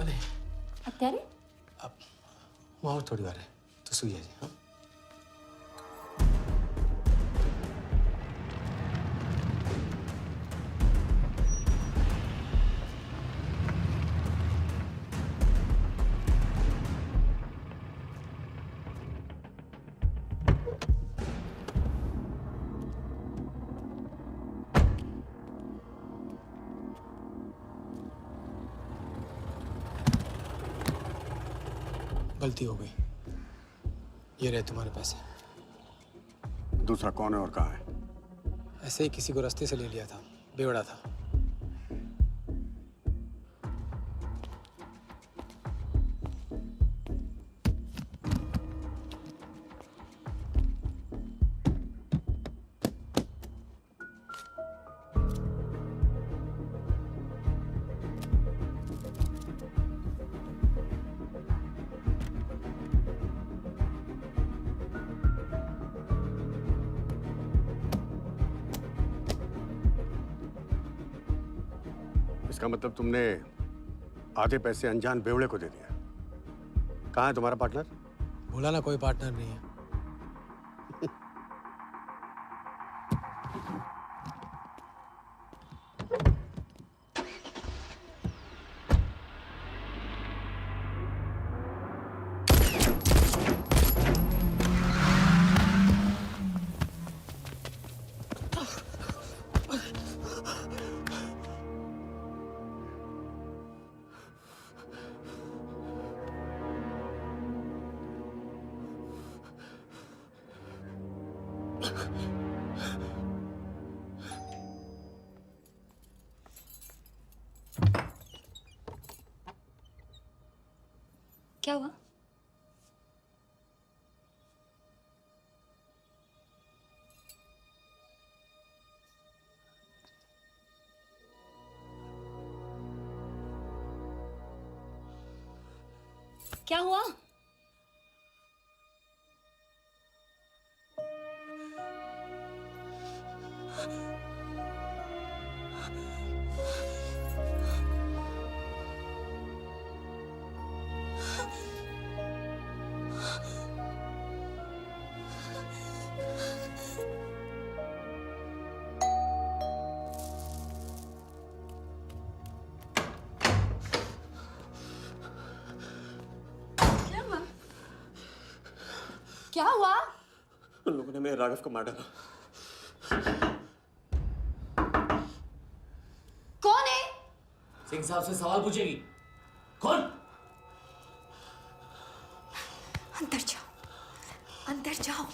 અને અત્યારે હું આવું થોડી વાર તો સુઈ જજે. હા गलती हो गई. ये रहे तुम्हारे पैसे. दूसरा कौन है और कहाँ है? ऐसे ही किसी को रास्ते से ले लिया था. बेवड़ा था. इसका मतलब तुमने आधे पैसे अनजान बेवड़े को दे दिया. कहाँ है तुम्हारा पार्टनर? बोला ना कोई पार्टनर नहीं है. क्या हुआ? क्या हुआ? क्या हुआ? उन लोगों ने मेरे राघव को मार डाला. कौन है? सिंह साहब से सवाल पूछेगी. कौन? अंदर जाओ, अंदर जाओ.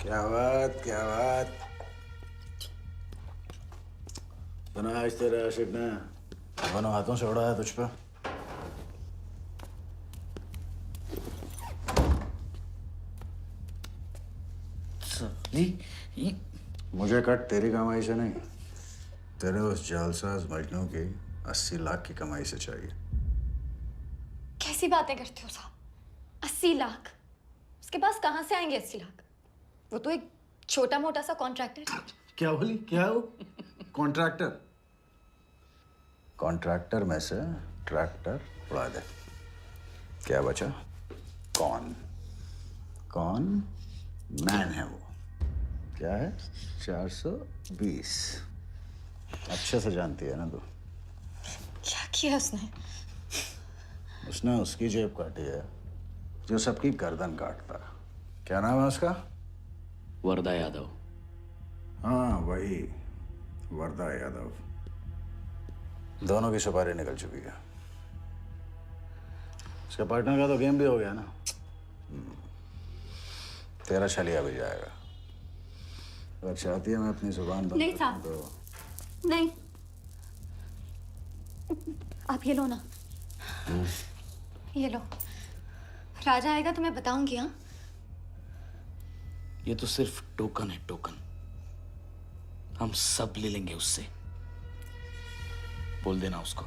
क्या बात, क्या बात. बना आज तेरे आशिक ने दोनों हाथों से उड़ाया तुझ पे. मुझे कट तेरी कमाई से नहीं, तेरे उस जालसाज मजनू की 80 लाख की कमाई से चाहिए. कैसी बातें करते हो साहब? 80 लाख? उसके पास कहाँ से आएंगे 80 लाख? वो तो एक छोटा मोटा सा कॉन्ट्रैक्टर है. क्या बोली? क्या हो? कॉन्ट्रैक्टर? कॉन्ट्रैक्टर में से ट्रैक्टर उड़ा दे. क्या बचा? कौन? कौन मैन है वो? क्या है? 420. अच्छे से जानती है ना तू. क्या किया उसने? उसने उसकी जेब काटी है जो सबकी गर्दन काटता. क्या नाम है उसका? वरदा यादव. हाँ वही, वरदा यादव. दोनों की सुपारी निकल चुकी है. उसके पार्टनर का तो गेम भी हो गया ना. तेरा छलिया भी जाएगा. अगर चाहती है मैं अपनी जुबान बंद नहीं कर साहब. दूं तो नहीं, आप ये लो ना. ये लो. राजा आएगा तो मैं बताऊंगी. हाँ, ये तो सिर्फ टोकन है, टोकन. हम सब ले लेंगे उससे. बोल देना उसको.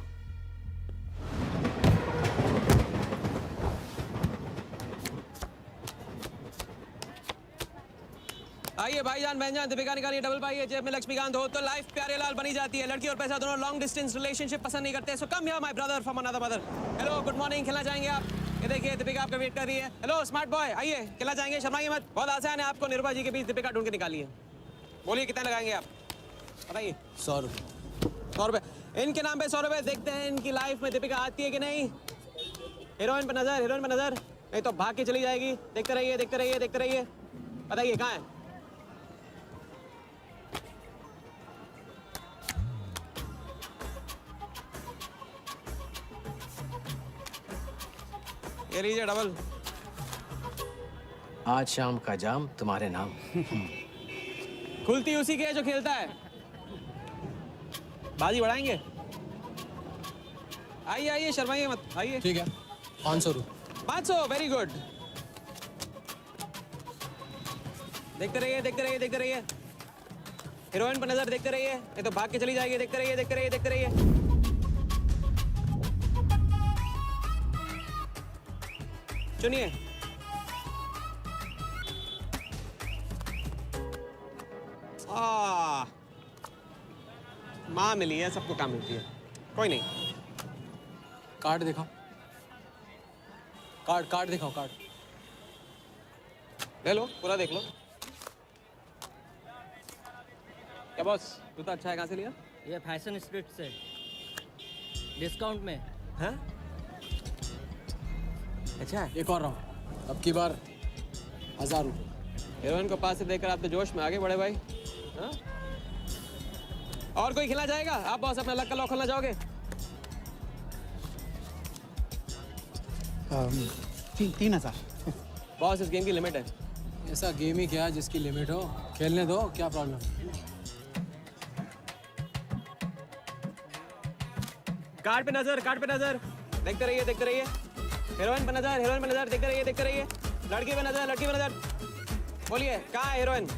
निकालिए भाईजान बहनजान, दीपिका निकालिए डबल पाई है, जेब में लक्ष्मीकांत हो तो लाइफ प्यारे लाल बनी जाती है। लड़की और पैसा दोनों लॉन्ग डिस्टेंस रिलेशनशिप पसंद नहीं करते। So come here my brother from another mother. Hello good morning, खेलना चाहेंगे आप? ये देखिए दीपिका आपका वेट कर रही है। हेलो स्मार्ट बॉय, आइए खेलना चाहेंगे, शर्माइए मत। बहुत आसान है, आपको निर्भा जी के बीच दीपिका ढूंढ के निकाली है। बोलिए कितना लगाएंगे आप, बताइए। 100 रुपये। 100 रुपये इनके नाम पे 100 रुपये। देखते हैं इनकी लाइफ में दीपिका आती है कि नहीं। हीरोइन पे नजर, हीरोइन पे नजर, नहीं तो भाग के चली जाएगी। देखते रहिए देखते रहिए देखते रहिए, बताइए कहाँ है? ये लीजिए डबल। आज शाम का जाम तुम्हारे नाम। खुलती उसी की है जो खेलता है। बाजी बढ़ाएंगे? आइए आइए, शर्माइए मत, आइए। ठीक है, 500 रुपये। 500, वेरी गुड। देखते रहिए देखते रहिए देखते रहिए, हीरोइन पर नजर, देखते रहिए, नहीं तो भाग के चली जाएगी। देखते रहिए देखते रहिए देखते रहिए। चुनिए। माँ मिली है, सबको काम मिलती है, कोई नहीं। कार्ड दिखाओ, कार्ड दिखाओ, कार्ड। ले लो, पूरा देख लो। क्या बॉस, जूता अच्छा है, कहाँ से लिया? ये फैशन स्ट्रीट से डिस्काउंट में। हाँ अच्छा है। एक और राउंड, अब की बार 1000 रुपये। हीरोइन को पास से देखकर आप तो जोश में आगे बढ़े भाई। हाँ? और कोई खेलना चाहेगा? आप बॉस अपना लक का लॉक खोलना चाहोगे? 3000। बॉस इस गेम की लिमिट है। ऐसा गेम ही क्या जिसकी लिमिट हो, खेलने दो, क्या प्रॉब्लम? कार्ड पे नजर, कार्ड पे नजर, देखते रहिए देखते रहिए। हीरोइन पे नजर, हीरोइन पे नजर, देखते रहिए देखते रहिए। लड़की पे नजर, लड़की पे नजर। बोलिए कहाँ है हीरोइन?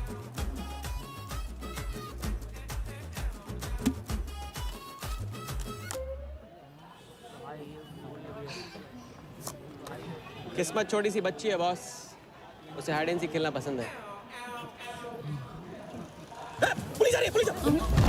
किस्मत छोटी सी बच्ची है बॉस, उसे हाइड एंड सीक खेलना पसंद है। पुलिस आ रही है, पुलिस आ रही है।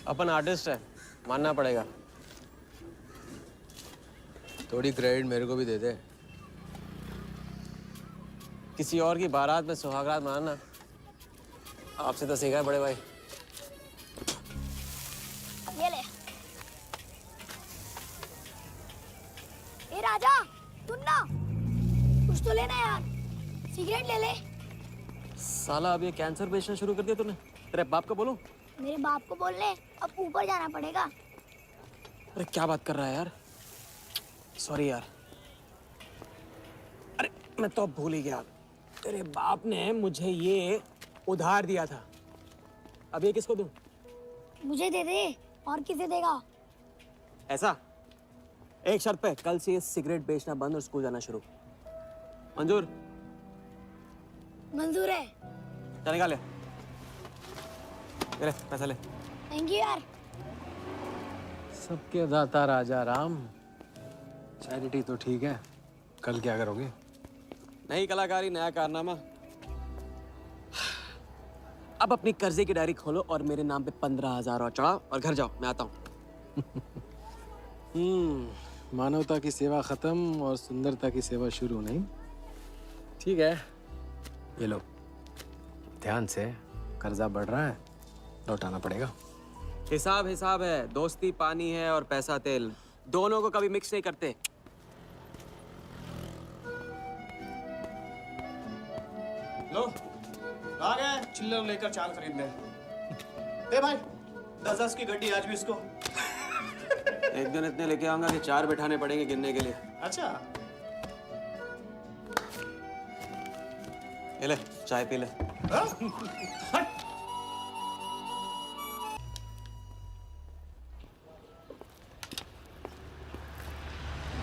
अपन आर्टिस्ट है, मानना पड़ेगा। थोड़ी क्रेडिट मेरे को भी दे दे। किसी और की बारात में सुहागरात मनाना आपसे तो सीखा है बड़े भाई। ये ले। ए राजा, सुन ना, कुछ तो लेना यार, सिगरेट ले ले। साला अब ये कैंसर बेचना शुरू कर दिया तूने। तेरे बाप को बोलूं? मेरे बाप को बोल ले, अब ऊपर जाना पड़ेगा। अरे क्या बात कर रहा है यार, सॉरी यार। अरे मैं तो अब भूल ही गया, तेरे बाप ने मुझे ये उधार दिया था। अब ये किसको दूं? मुझे दे दे, और किसे देगा? ऐसा एक शर्त पे, कल से ये सिगरेट बेचना बंद और स्कूल जाना शुरू। मंजूर? मंजूर है। चल निकाल ले, पैसा ले। थैंक यू यार। सबके दाता राजा राम। चैरिटी तो ठीक है, कल क्या करोगे? नई कलाकारी, नया कारनामा। अब अपनी कर्जे की डायरी खोलो और मेरे नाम पे 15,000 और चढ़ाओ और घर जाओ, मैं आता हूँ। मानवता की सेवा खत्म और सुंदरता की सेवा शुरू नहीं। ठीक है, ये लो, ध्यान से, कर्जा बढ़ रहा है, लौटाना पड़ेगा। हिसाब हिसाब है, दोस्ती पानी है और पैसा तेल, दोनों को कभी मिक्स नहीं करते। लो आ गए, चिल्लर लेकर चाल खरीदने। ए भाई, 10-10 की गड्डी आज भी इसको। एक दिन इतने लेके आऊंगा कि 4 बैठाने पड़ेंगे गिनने के लिए। अच्छा, ये ले, चाय पी ले।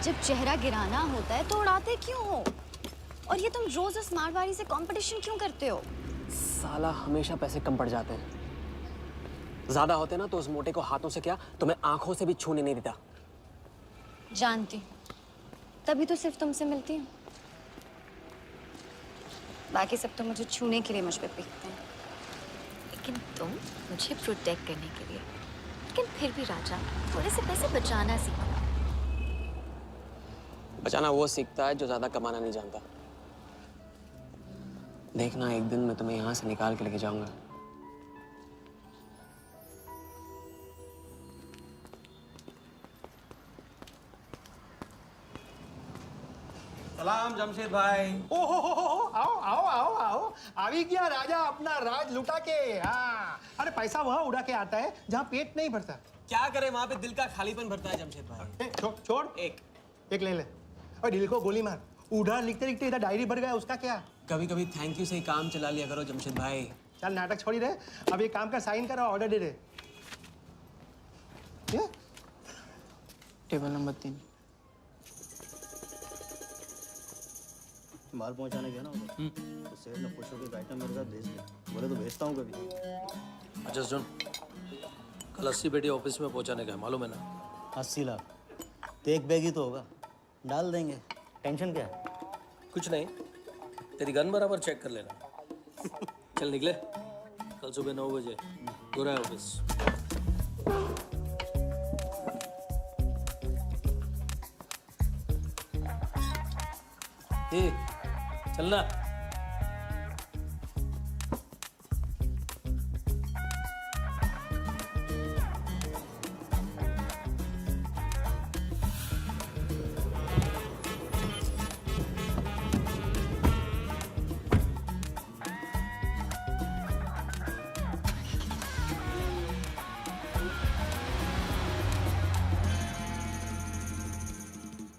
जब चेहरा गिराना होता है तो उड़ाते क्यों हो? और ये तुम रोज उस मारवाड़ी से कंपटीशन क्यों करते हो? साला हमेशा पैसे कम पड़ जाते हैं। ज्यादा होते ना तो उस मोटे को हाथों से क्या तुम्हें आंखों से भी छूने नहीं देता। जानती हूँ, तभी तो सिर्फ तुमसे मिलती हूँ। बाकी सब तो मुझे छूने के लिए मुझ पे पीटते हैं, लेकिन तुम मुझे प्रोटेक्ट करने के लिए। लेकिन फिर भी राजा, थोड़े से पैसे बचाना सीखो। बचाना वो सीखता है जो ज्यादा कमाना नहीं जानता। देखना एक दिन मैं तुम्हें यहाँ से निकाल के लेके जाऊंगा। सलाम जमशेद भाई। ओ हो, आओ आओ आओ आओ, अभी क्या राजा अपना राज लुटा के। हाँ, अरे पैसा वहाँ उड़ा के आता है जहाँ पेट नहीं भरता। क्या करे, वहां पे दिल का खालीपन भरता है जमशेद भाई। छोड़ एक ले ले और दिल को गोली मार। उधार लिखते लिखते इधर डायरी भर गया, उसका क्या। कभी कभी थैंक यू से ही काम चला लिया करो जमशेद भाई। चल नाटक छोड़ी रहे, अब एक काम कर, साइन कर और ऑर्डर दे दे। Table number 3। माल पहुंचाने गया ना तो सेठ ने खुश होकर आइटम मेरे साथ भेज दिया। बोले तो भेजता हूँ कभी। अच्छा सुन, कल 80 पेटी ऑफिस में पहुंचाने का है, मालूम है ना? 80 लाख तो एक बैग ही तो होगा, डाल देंगे। टेंशन क्या है? कुछ नहीं, तेरी गन बराबर चेक कर लेना। चल निकले, कल सुबह 9 बजे गोरा ऑफिस। चलना।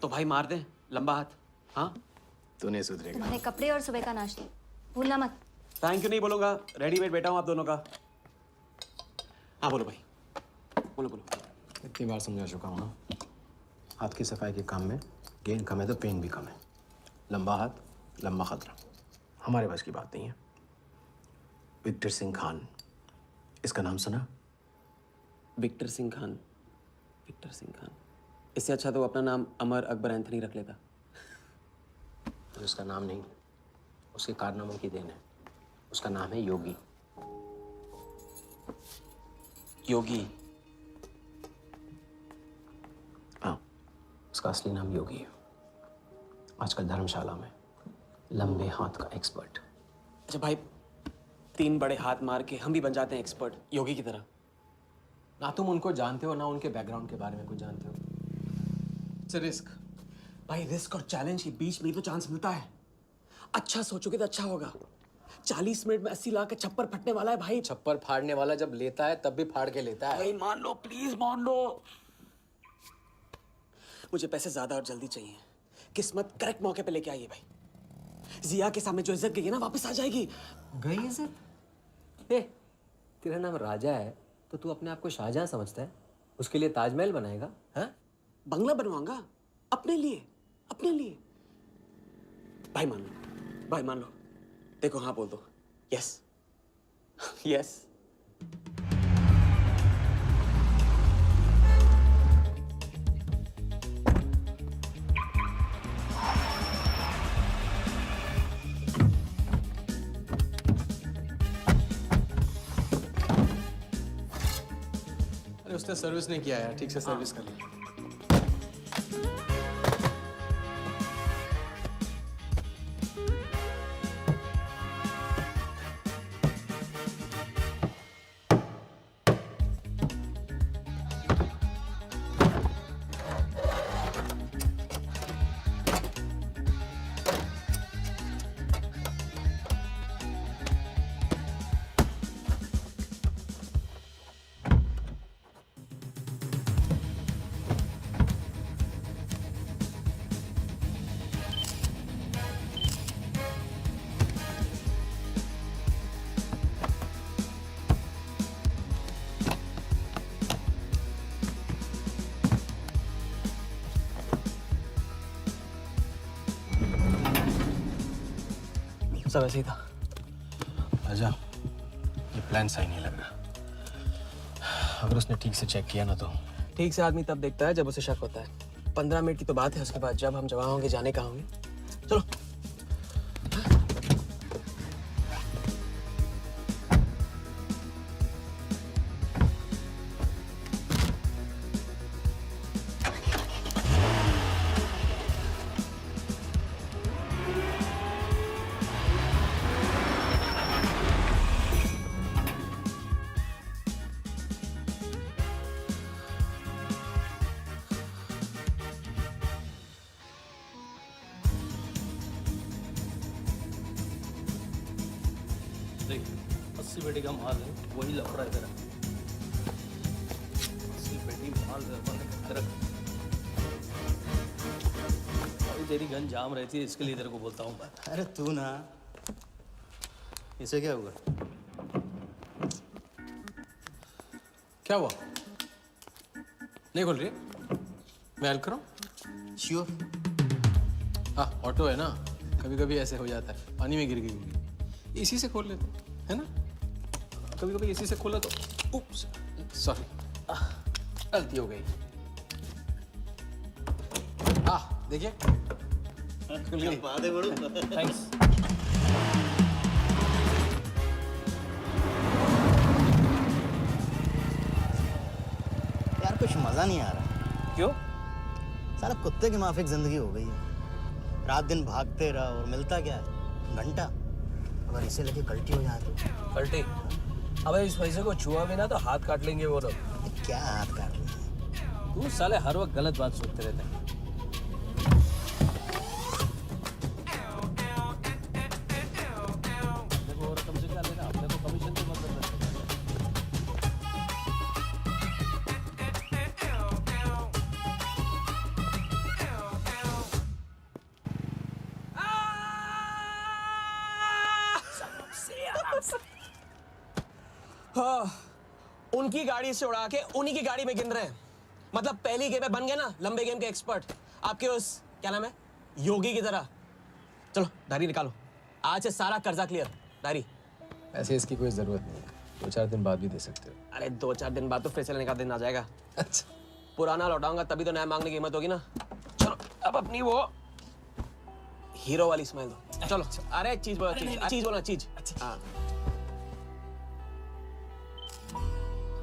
तो भाई मार दे लंबा हाथ। हाँ, तू नहीं सुधरेगा। तुम्हारे कपड़े और सुबह का नाश्ता भूलना मत। थैंक यू नहीं बोलूंगा, रेडीमेड बैठा हूँ आप दोनों का। हाँ बोलो भाई, बोलो बोलो। इतनी बार समझा चुका हूँ ना, हाथ की सफाई के काम में गेन कम है तो पेन भी कम है। लंबा हाथ लंबा खतरा, हमारे बस की बात नहीं है। विक्टर सिंह खान, इसका नाम सुना? Victor Singh Khan, Victor Singh Khan. इससे अच्छा तो अपना नाम अमर अकबर एंथनी रख लेता। तो उसका नाम नहीं, उसके कारनामों की देन है। उसका नाम है योगी। योगी? हाँ, उसका असली नाम योगी है। आजकल धर्मशाला में लंबे हाथ का एक्सपर्ट। अच्छा भाई, 3 बड़े हाथ मार के हम भी बन जाते हैं एक्सपर्ट योगी की तरह। ना तुम उनको जानते हो ना उनके बैकग्राउंड के बारे में कुछ जानते हो। इट्स रिस्क भाई, रिस्क और चैलेंज के बीच में ही तो चांस मिलता है। अच्छा सोचोगे तो अच्छा होगा। 40 मिनट में 80 लाख का छप्पर फटने वाला है भाई। छप्पर फाड़ने वाला जब लेता है तब भी फाड़ के लेता है। भाई मान लो, प्लीज मान लो। मुझे पैसे ज्यादा और जल्दी चाहिए। किस्मत करेक्ट मौके पे लेके आइए भाई। जिया के सामने जो इज्जत गई है ना, वापस आ जाएगी। गई इज्जत? तेरा नाम राजा है तो तू अपने आप को शाहजहां समझता है? उसके लिए ताजमहल बनाएगा? हाँ, बंगला बनवाऊंगा अपने लिए, अपने लिए। भाई मान लो, भाई मान लो। देखो हाँ बोल दो। Yes yes. अरे उसने सर्विस नहीं किया यार, ठीक से सर्विस कर ली। सब ऐसे ही था। राजा, ये प्लान सही नहीं लग रहा। अगर उसने ठीक से चेक किया ना तो ठीक से आदमी तब देखता है जब उसे शक होता है। 15 मिनट की तो बात है, उसके बाद जब हम जवान होंगे जाने कहाँ होंगे। चलो। देख 80 पेटी का माल है, वही लफड़ा है तेरा। 80 पेटी माल तेरा। अभी तेरी गन जाम रहती है, इसके लिए तेरे को बोलता हूँ मैं। अरे तू ना, इसे क्या हुआ? क्या हुआ? नहीं खोल रही? मैं हेल्प करूं? श्योर। हाँ, ऑटो है ना, कभी कभी ऐसे हो जाता है, पानी में गिर गई होगी, इसी से खोल लेते है ना। कभी कभी इसी से खोला तो उप्स, सॉरी, गलती हो गई। देखिए खुल गई। बात है बड़ू। थैंक्स। यार कुछ मजा नहीं आ रहा। क्यों? साला कुत्ते की माफिक जिंदगी हो गई है। रात दिन भागते रहो और मिलता क्या है? घंटा। अगर इसे लेके कल्टी हो जाए तो? पलटी। अबे इस पैसे को छुआ भी ना तो हाथ काट लेंगे वो लोग। क्या हाथ काट रहे हैं? तू साले हर वक्त गलत बात सोचते रहते हैं। देखो और कम से क्या लेना, अपने को कमीशन तो मतलब है। हाँ, उनकी गाड़ी से उड़ा के उन्हीं की गाड़ी में गिन रहे हैं। मतलब पहली गेम में बन गए ना लंबे गेम के एक्सपर्ट। आपके उस क्या नाम है, योगी की तरह। चलो डायरी निकालो, आज से सारा कर्जा क्लियर। डायरी। ऐसे इसकी कोई जरूरत नहीं है, 2-4 दिन बाद भी दे सकते हो। अरे 2-4 दिन बाद तो फैसले लेने का दिन आ जाएगा। अच्छा, पुराना लौटाऊंगा तभी तो नया मांगने की हिम्मत होगी ना। चलो अब अपनी वो हीरो वाली स्माइल दो। चलो। अरे चीज बोलो, चीज बोलो, चीज। हाँ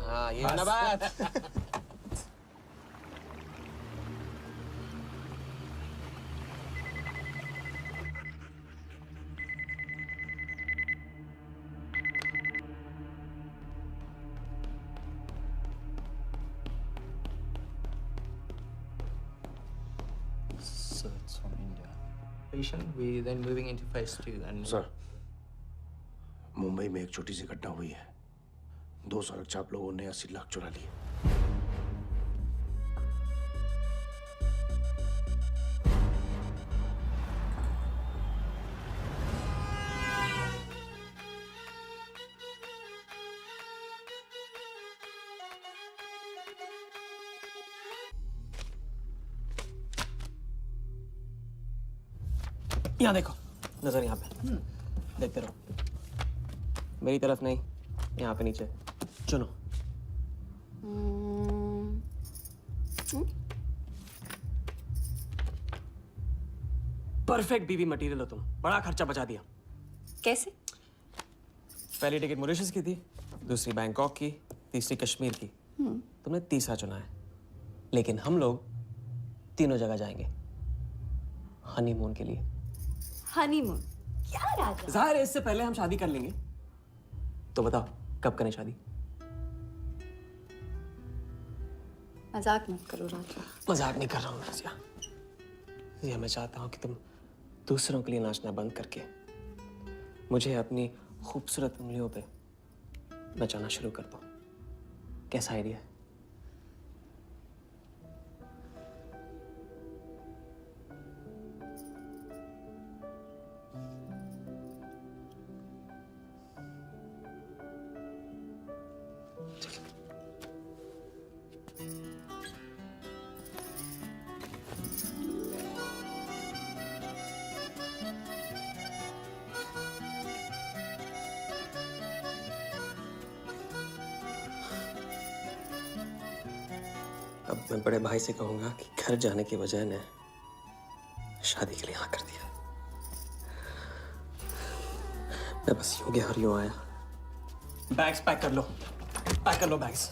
हाँ, ये है ना बात। So it's from India. We then moving into phase 2 and sir, Mumbai में एक छोटी सी घटना हुई है। 2 सड़क चाप लोगों ने 80 लाख चुरा लिए। यहाँ देखो, नजर यहाँ पे। देखते रहो, मेरी तरफ नहीं, यहाँ पे नीचे। चुनो। परफेक्ट बीवी मटेरियल हो तुम, बड़ा खर्चा बचा दिया। कैसे? पहली टिकट मॉरिशस की थी, दूसरी बैंकॉक की, तीसरी कश्मीर की। तुमने तीसरा चुना है, लेकिन हम लोग तीनों जगह जाएंगे हनीमून के लिए। हनीमून? क्या राजा? जाहिर है इससे पहले हम शादी कर लेंगे। तो बताओ कब करें शादी? मजाक मत करो राजा। मजाक नहीं कर रहा हूँ रजिया। ये मैं चाहता हूँ कि तुम दूसरों के लिए नाचना बंद करके मुझे अपनी खूबसूरत उंगलियों पे नचाना शुरू कर दो। कैसा आइडिया है? मैं बड़े भाई से कहूंगा कि घर जाने के बजाय ने शादी के लिए हाँ कर दिया। मैं बस यूं गया और यूं आया। बैग्स पैक कर लो, पैक कर लो बैग्स।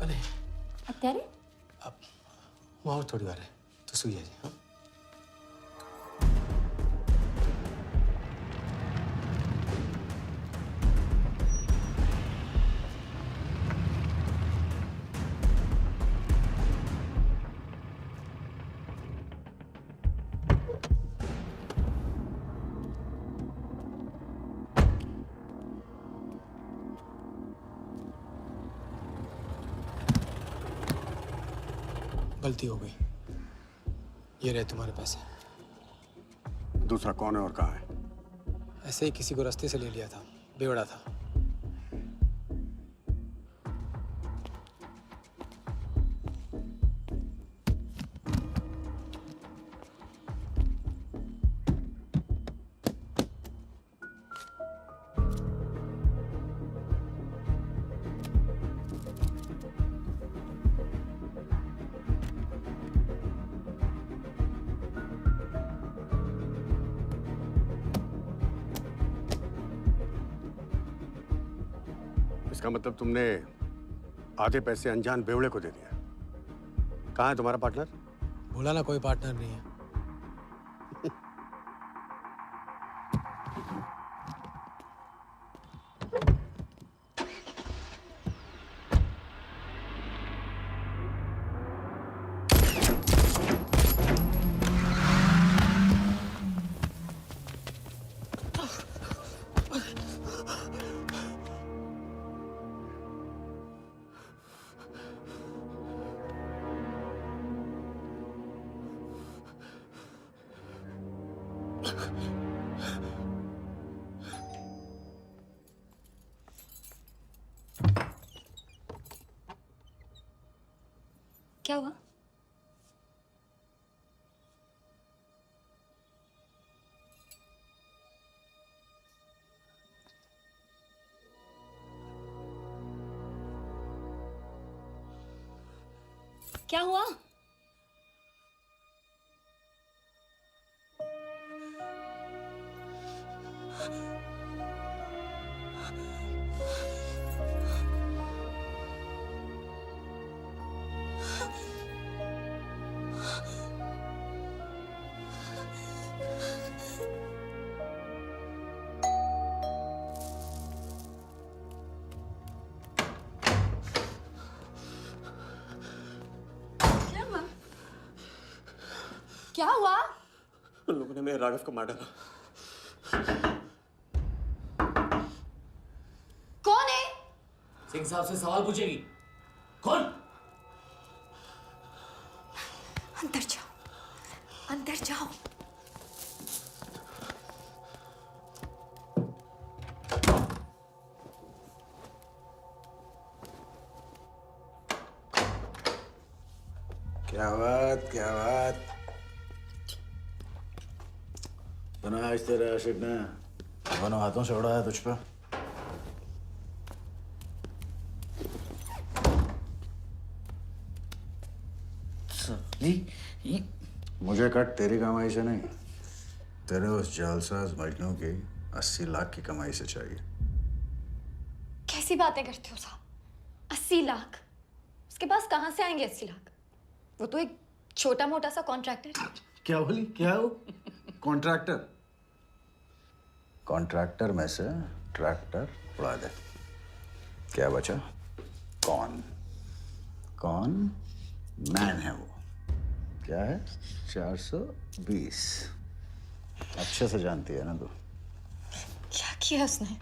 अरे અત્યારે હું આવું થોડી વાર તો સુઈ જજે હા गलती हो गई। ये रहे तुम्हारे पैसे। दूसरा कौन है और कहाँ है? ऐसे ही किसी को रास्ते से ले लिया था, बेवड़ा था। इसका मतलब तुमने आधे पैसे अनजान बेवड़े को दे दिया। कहाँ है तुम्हारा पार्टनर? बोला ना कोई पार्टनर नहीं है। क्या हुआ? क्या हुआ? क्या हुआ? उन लोगों ने मेरे राघव को मार डाला। कौन है? सिंह साहब से सवाल पूछेगी। कौन? अंदर जाओ, अंदर जाओ। क्या बात, क्या बात। सुना आज तेरे आशिक ने दोनों हाथों से उड़ाया तुझ पे। मुझे कट तेरी कमाई से नहीं, तेरे उस जालसाज मजनू की 80 लाख की कमाई से चाहिए। कैसी बातें करते हो साहब? 80 लाख? उसके पास कहां से आएंगे 80 लाख? वो तो एक छोटा मोटा सा कॉन्ट्रैक्टर है। क्या बोली? क्या हो? कॉन्ट्रैक्टर? कॉन्ट्रैक्टर में से ट्रैक्टर उड़ा दे। क्या बचा? कौन? कौन मैन है वो? क्या है? 420। अच्छे से जानती है ना तू। किया उसने?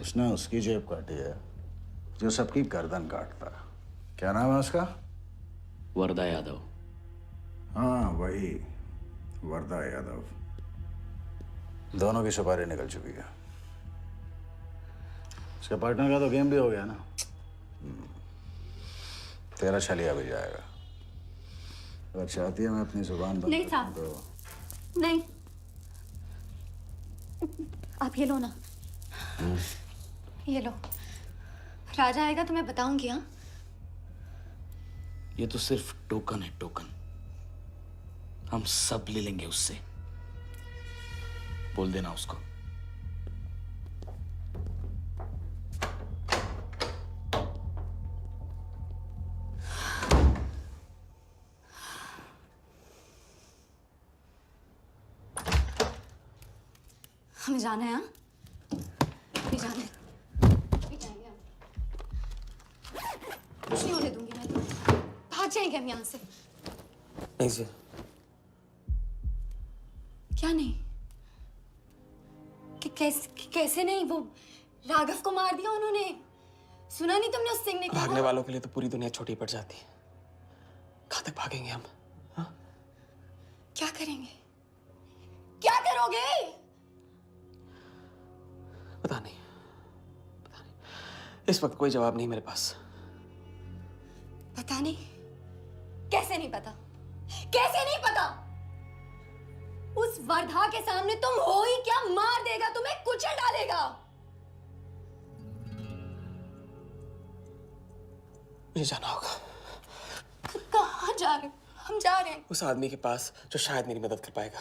उसने उसकी जेब काटी है जो सबकी गर्दन काटता है। क्या नाम है उसका? वरदा यादव। हाँ वही, वरदा यादव। दोनों की सुपारी निकल चुकी है। उसके पार्टनर का तो गेम भी हो गया ना। तेरा छलिया भी जाएगा। अगर चाहती है मैं अपनी जुबान बंद नहीं रखूं साहब। तो नहीं, आप ये लो ना, ये लो। राजा आएगा तो मैं बताऊंगी। हाँ, ये तो सिर्फ टोकन है, टोकन। हम सब ले लेंगे उससे। बोल देना उसको। हमें जाना है। हाँ, अभी जाना है। अभी जाएंगे हम। कुछ नहीं होने दूंगी मैं। भाग जाएंगे हम यहाँ से। नहीं सर। क्या नहीं? कैसे नहीं? वो राघव को मार दिया उन्होंने। सुना नहीं तुमने उस सिंह ने? भागने वालों के लिए तो पूरी दुनिया छोटी पड़ जाती है। कहाँ तक भागेंगे हम? हाँ? क्या करेंगे? क्या करोगे? पता नहीं, इस वक्त कोई जवाब नहीं मेरे पास। पता नहीं? कैसे नहीं पता? कैसे नहीं पता? उस वर्धा के सामने तुम हो ही क्या? मार देगा तुम्हें, कुचल डालेगा। मुझे जाना होगा। कहाँ जा रहे हो? हम जा रहे हैं। उस आदमी के पास जो शायद मेरी मदद कर पाएगा।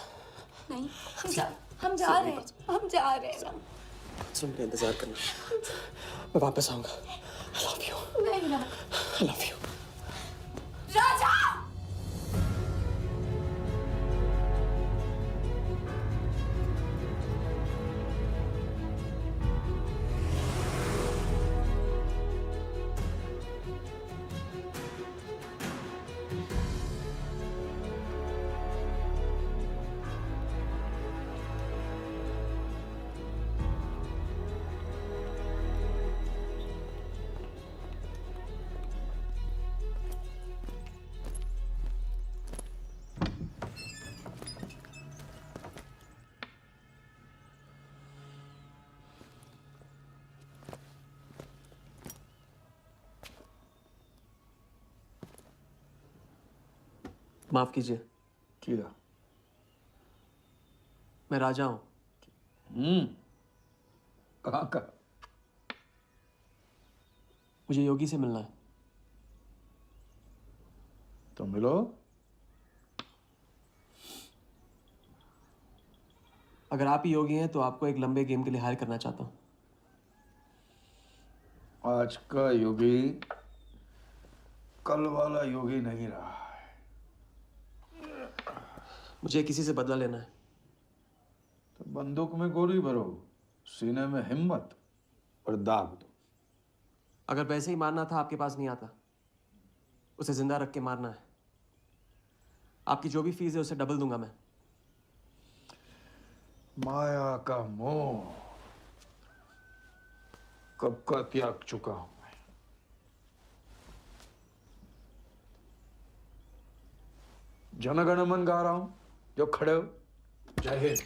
नहीं, हम जा रहे हैं। हम जा रहे हैं। सुन, मेरा इंतजार करना। मैं वापस आऊंगा। I love you. नहीं ना। I love you. राजा! माफ कीजिए। किया। मैं राजा हूं। कहाँ का? मुझे योगी से मिलना है। तो मिलो। अगर आप ही योगी हैं तो आपको एक लंबे गेम के लिए हायर करना चाहता हूं। आज का योगी कल वाला योगी नहीं रहा है। मुझे किसी से बदला लेना है। तो बंदूक में गोली भरो, सीने में हिम्मत और दाग दो। अगर वैसे ही मारना था आपके पास नहीं आता। उसे जिंदा रख के मारना है। आपकी जो भी फीस है उसे डबल दूंगा मैं। माया का मोह कब का त्याग चुका हूं मैं। जनगण मन गा रहा हूं, जो खड़े हो। जय हिंद।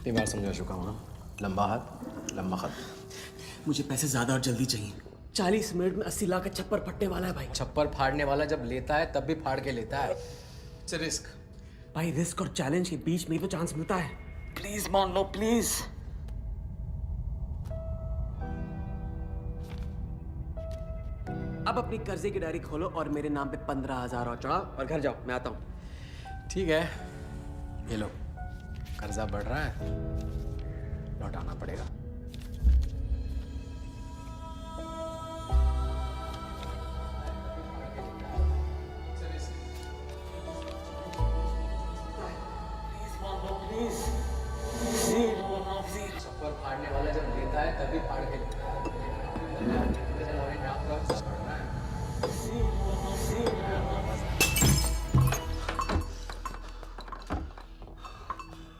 इतनी बार समझा चुका हूं ना। लंबा हाथ, लंबा खत। मुझे पैसे ज्यादा और जल्दी चाहिए। 40 मिनट में 80 लाख का छप्पर फटने वाला है भाई। छप्पर फाड़ने वाला जब लेता है तब भी फाड़ के लेता है। It's risk. भाई रिस्क और चैलेंज के बीच में ही तो चांस मिलता है। प्लीज मान लो, प्लीज। अब अपनी कर्जे की डायरी खोलो और मेरे नाम पे 15,000 और चढ़ाओ और घर जाओ। मैं आता हूं। ठीक है, ये लो। कर्जा बढ़ रहा है, लौटाना पड़ेगा। प्लीज और फाड़ने वाला जब लेता है तभी फाड़ के लेता है। पढ़ना है।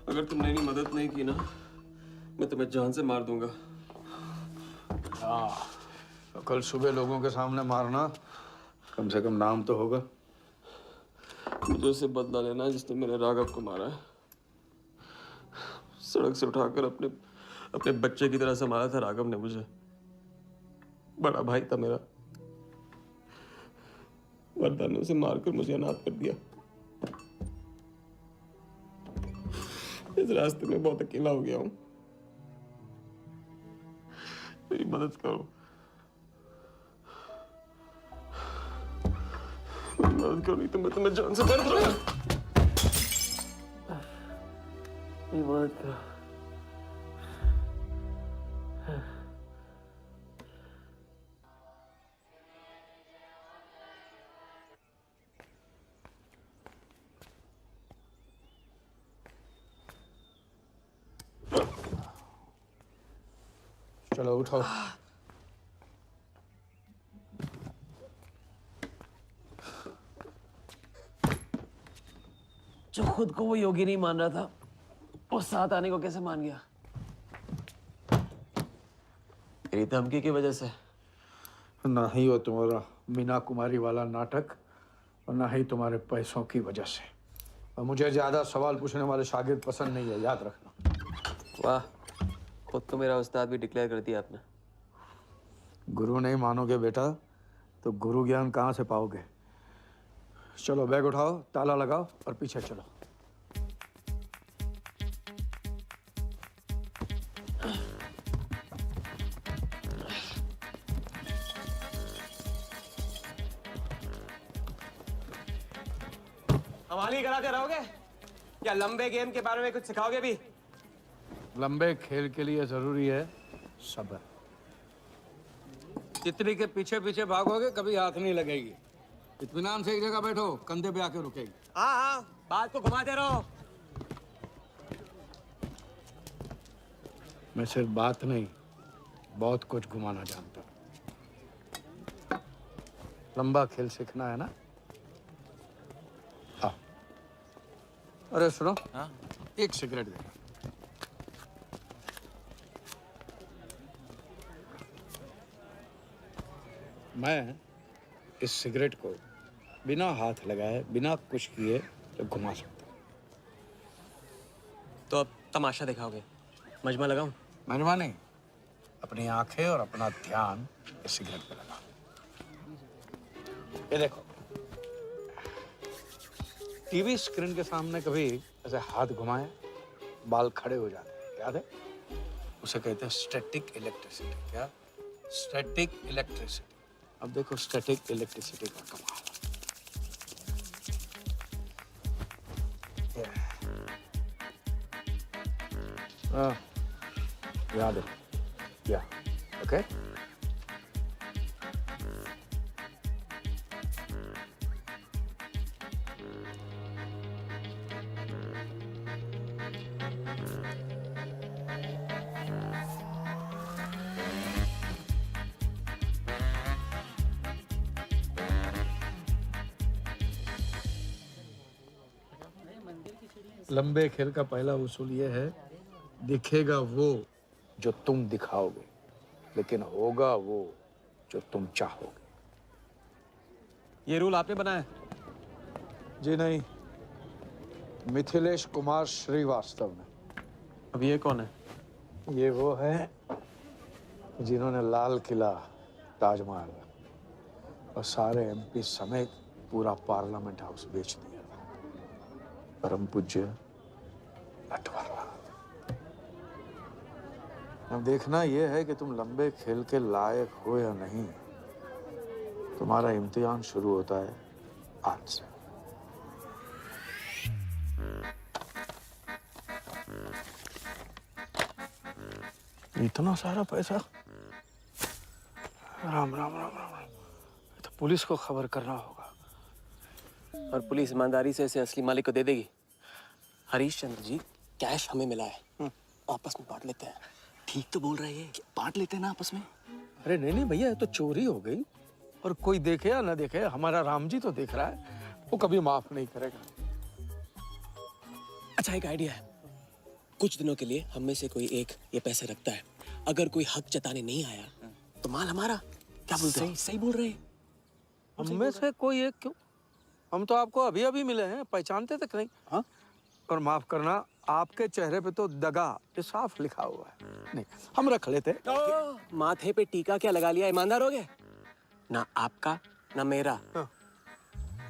अगर तुमने मेरी मदद नहीं की ना, मैं तुम्हें जान से मार दूंगा। हाँ, तो कल सुबह लोगों के सामने मारना, कम से कम नाम तो होगा। मुझे उससे बदला लेना है जिसने मेरे राघव को मारा है। सड़क से उठाकर अपने बच्चे की तरह संभाला था राघव ने मुझे। बड़ा भाई था मेरा। वर्दा ने उसे मारकर मुझे अनाथ कर दिया। इस रास्ते में बहुत अकेला हो गया हूं। मेरी मदद करो, मेरी मदद करो, नहीं तो मैं तुम्हें जान से मार दूंगा। मेरी मदद करो। चलो उठो। जो खुद को वो योगी नहीं मान रहा था, वो साथ आने को कैसे मान गया? तेरी धमकी की वजह से। ना ही वो तुम्हारा मीना कुमारी वाला नाटक और ना ही तुम्हारे पैसों की वजह से। और मुझे ज्यादा सवाल पूछने वाले शागिर्द पसंद नहीं है, याद रखना। वाह, खुद तो मेरा उस्ताद भी डिक्लेयर कर दिया आपने। गुरु नहीं मानोगे बेटा तो गुरु ज्ञान कहाँ से पाओगे। चलो बैग उठाओ, ताला लगाओ और पीछे चलो। हमारी कराते रहोगे या लंबे गेम के बारे में कुछ सिखाओगे भी? लंबे खेल के लिए जरूरी है सब्र। तितली के पीछे पीछे भागोगे कभी हाथ नहीं लगेगी। इत्मीनान से एक जगह बैठो, कंधे पे आके रुकेगी। हाँ हाँ, बात को घुमाते रहो। मैं सिर्फ बात नहीं, बहुत कुछ घुमाना जानता हूँ। लंबा खेल सीखना है ना? हाँ। अरे सुनो, हाँ? एक सिगरेट दे। मैं इस सिगरेट को बिना हाथ लगाए, बिना कुछ किए तो घुमा सकता हूँ। तो अब तमाशा दिखाओगे? मजमा लगाऊं? मजमा नहीं, अपनी आंखें और अपना ध्यान इस सिगरेट पे लगा। ये देखो, टीवी स्क्रीन के सामने कभी ऐसे हाथ घुमाए बाल खड़े हो जाते हैं, याद है? उसे कहते हैं स्टैटिक इलेक्ट्रिसिटी। क्या? Static electricity. अब देखो स्टैटिक इलेक्ट्रिसिटी का कमाल। याद है? या ओके। लंबे खेल का पहला उसूल ये है, दिखेगा वो जो तुम दिखाओगे, लेकिन होगा वो जो तुम चाहोगे। ये रूल आपने बनाया? जी नहीं, मिथिलेश कुमार श्रीवास्तव ने। अब ये कौन है? ये वो है जिन्होंने लाल किला, ताजमहल और सारे एमपी समेत पूरा पार्लियामेंट हाउस बेच दिया। परम पूज्य नटवरलाल। अब देखना यह है कि तुम लंबे खेल के लायक हो या नहीं। तुम्हारा इम्तिहान शुरू होता है आज से। इतना सारा पैसा? राम राम राम राम राम। तो पुलिस को खबर करना होगा। और पुलिस ईमानदारी से इसे असली मालिक को दे देगी। हरीश चंद्र जी, कैश हमें मिला है, आपस में बांट लेते हैं। ठीक तो बोल रहे हैं, बांट लेते हैं ना आपस में। अरे नहीं नहीं भैया, ये तो चोरी हो गई, और कोई देखे या ना देखे, हमारा राम जी तो देख रहा है, वो कभी माफ नहीं करेगा। अच्छा, एक आइडिया है। कुछ दिनों के लिए हम में से कोई एक ये पैसे रखता है, अगर कोई हक जताने नहीं आया तो माल हमारा। क्या बोलते हैं? सही बोल रहे हैं। हम में से कोई एक क्यों? हम तो आपको अभी अभी मिले हैं, पहचानते तक नहीं। हाँ, और माफ करना, आपके चेहरे पे तो दगा ये साफ लिखा हुआ है। नहीं, हम रख लेते। माथे पे टीका क्या लगा लिया, ईमानदार हो गए? ना आपका ना मेरा।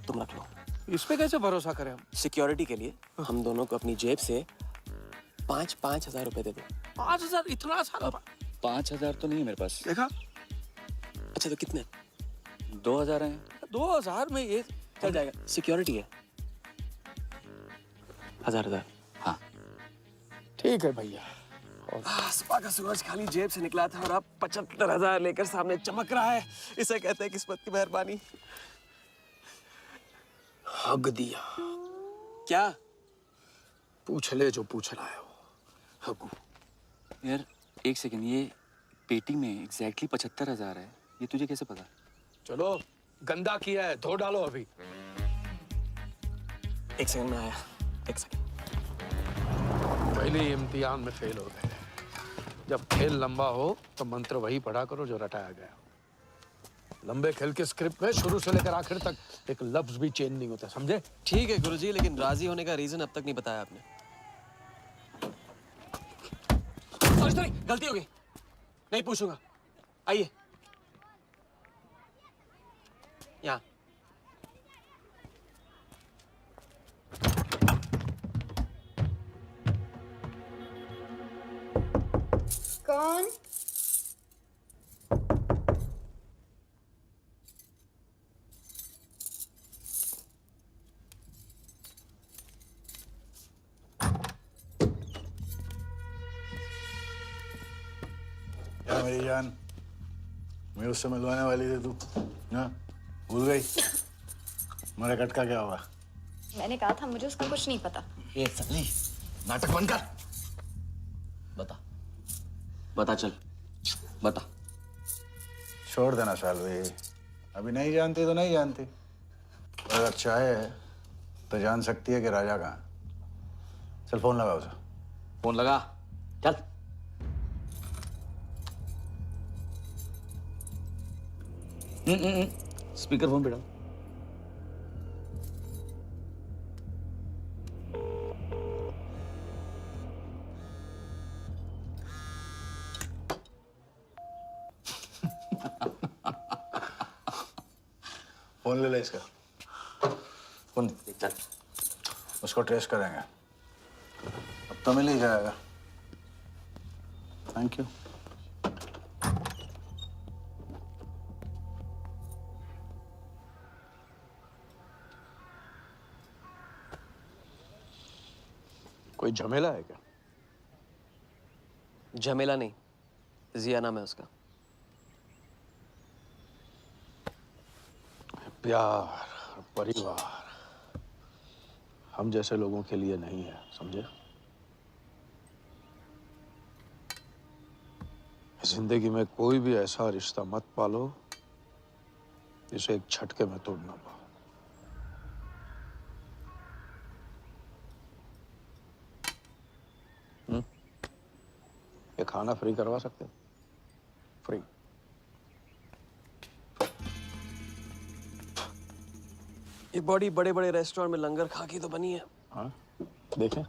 तुम रख लो। इस पे कैसे भरोसा करें हम? सिक्योरिटी के लिए हम दोनों को अपनी जेब से 5,000 रुपए दे दो। 5,000? इतना सारा? 5,000 तो नहीं है मेरे पास। देखा? अच्छा, तो कितने? 2,000 हैं। 2,000 में ये चल जाएगा। सिक्योरिटी है 1,000। हाँ ठीक है भैया। सुबह का सूरज खाली जेब से निकला था और अब 75,000 लेकर सामने चमक रहा है। इसे कहते हैं किस्मत की मेहरबानी। हक दिया। क्या? पूछ ले जो पूछ रहा है वो। हकू। यार एक सेकंड, ये पेटी में एग्जैक्टली 75,000 है, ये तुझे कैसे पता? चलो, गंदा किया है, धो डालो अभी। एक सेकंड में आया। एक सेकंड। पहले ही इम्तिहान में फेल हो गए। जब खेल लंबा हो तो मंत्र वही पढ़ा करो जो रटाया गया। लंबे खेल के स्क्रिप्ट में शुरू से लेकर आखिर तक एक लफ्ज भी चेंज नहीं होता, समझे? ठीक है गुरुजी, लेकिन राजी होने का रीजन अब तक नहीं बताया आपने। सॉरी, गलती हो गई, नहीं पूछूंगा। आइए यहाँ। कौन? क्या मेरी जान, मैं उससे मिलवाने वाली थी, तू हाँ भूल गई? मेरा कटका क्या हुआ? मैंने कहा था मुझे उसका कुछ नहीं पता। ये सगली नाटक बंद कर। बता बता, चल बता। छोड़ देना शालवी, अभी नहीं जानती तो नहीं जानती, और अगर चाहे तो जान सकती है कि राजा कहाँ। चल फोन लगा उसे। फोन लगा, चल। स्पीकर फोन पे डाल। फोन ले ले इसका। फोन चल। उसको ट्रेस करेंगे, अब तो मिल ही जाएगा। Thank you. कोई झमेला है क्या? झमेला नहीं, जिया नाम है उसका। प्यार, परिवार हम जैसे लोगों के लिए नहीं है, समझे? जिंदगी में कोई भी ऐसा रिश्ता मत पालो जिसे एक झटके में तोड़ ना पाओ। ये खाना फ्री करवा सकते? फ्री। ये बॉडी बड़े बड़े रेस्टोरेंट में लंगर खा के तो बनी है। हाँ, देखें।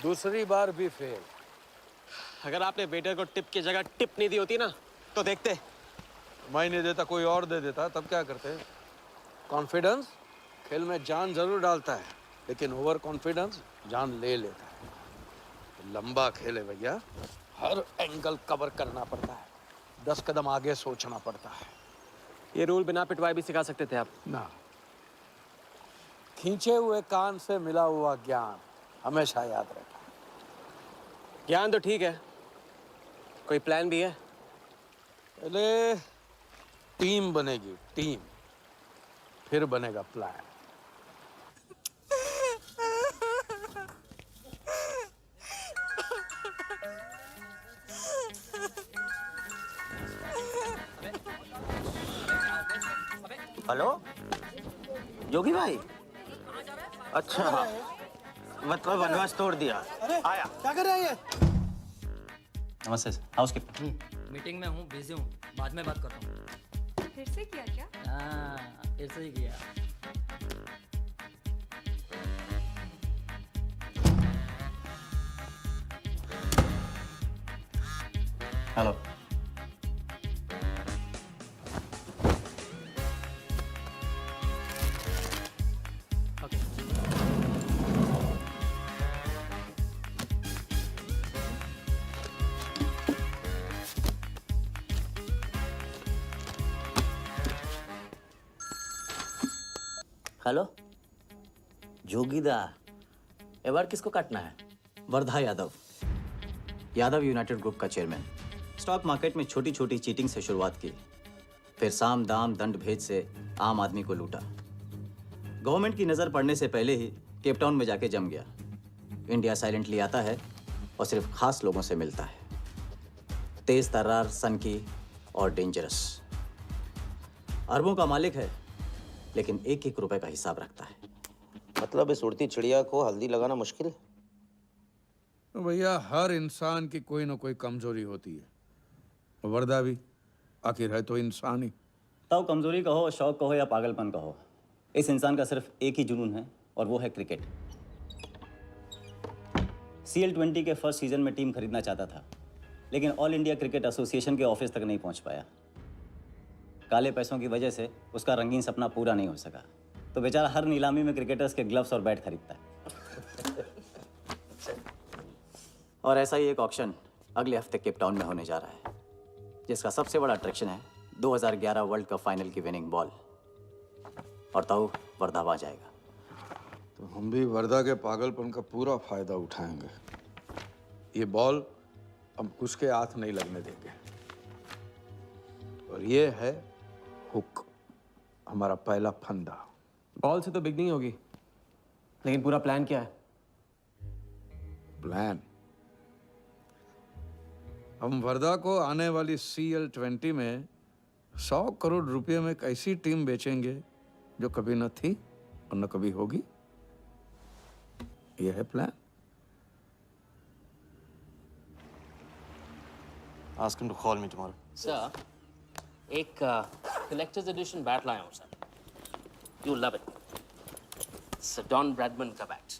दूसरी बार भी फेल। अगर आपने वेटर को टिप की जगह टिप नहीं दी होती ना तो देखते। मैं नहीं देता, कोई और दे देता, तब क्या करते? कॉन्फिडेंस खेल में जान जरूर डालता है। लेकिन ओवर कॉन्फिडेंस जान ले लेता है। लंबा खेले भैया, हर एंगल कवर करना पड़ता है, 10 कदम आगे सोचना पड़ता है। ये रूल बिना पिटवाए भी सिखा सकते थे आप। ना, खींचे हुए कान से मिला हुआ ज्ञान हमेशा याद रहता है। ज्ञान तो ठीक है, कोई प्लान भी है? पहले टीम बनेगी, टीम, फिर बनेगा प्लान। हेलो जोगी भाई, अच्छा मतलब वनवास तोड़ दिया। आया क्या कर रहे हैं ये? नमस्ते सर, हाउसकीपर। मीटिंग में हूँ, बिजी हूँ, बाद में बात करता हूँ। फिर से किया क्या? हाँ, फिर से ही किया। हेलो। हेलो जोगीदा, ए बार किसको काटना है? वर्धा यादव, यादव यूनाइटेड ग्रुप का चेयरमैन। स्टॉक मार्केट में छोटी छोटी चीटिंग से शुरुआत की, फिर साम दाम दंड भेद से आम आदमी को लूटा। गवर्नमेंट की नज़र पड़ने से पहले ही केप टाउन में जाके जम गया। इंडिया साइलेंटली आता है और सिर्फ खास लोगों से मिलता है। तेज तर्रार, सनकी और डेंजरस। अरबों का मालिक है, लेकिन एक एक रुपए का हिसाब रखता है। मतलब इस उड़ती चिड़िया को हल्दी लगाना मुश्किल है? तो भैया हर इंसान की कोई ना कोई कमजोरी होती है। वर्दा भी आखिर है तो इंसान ही। ताऊ कमजोरी कहो, शौक कहो या पागलपन कहो, इस इंसान का सिर्फ एक ही जुनून है और वो है क्रिकेट। CL20 के फर्स्ट सीजन में टीम खरीदना चाहता था, लेकिन ऑल इंडिया क्रिकेट एसोसिएशन के ऑफिस तक नहीं पहुंच पाया। काले पैसों की वजह से उसका रंगीन सपना पूरा नहीं हो सका, तो बेचारा हर नीलामी में क्रिकेटर्स के ग्लव्स और बैट खरीदता है। और ऐसा ही एक ऑक्शन अगले हफ्ते केप टाउन में होने जा रहा है, जिसका सबसे बड़ा अट्रैक्शन है 2011 वर्ल्ड कप फाइनल की विनिंग बॉल। और ताऊ वर्धा आ जाएगा। तो हम भी वर्दा के पागलपन का पूरा फायदा उठाएंगे। ये बॉल हम उसके हाथ नहीं लगने देंगे। और ये है हुक, हमारा पहला फंदा। बॉल से तो बिग नहीं होगी, लेकिन पूरा प्लान क्या है? प्लान, हम वर्दा को आने वाली CL20 में 100 करोड़ रुपए में एक ऐसी टीम बेचेंगे जो कभी न थी और न कभी होगी। यह है plan. Ask him to call me tomorrow. Sir, एक कलेक्टर्स एडिशन बैट लाया हूँ sir. You love it. Sir don Bradman का बैट।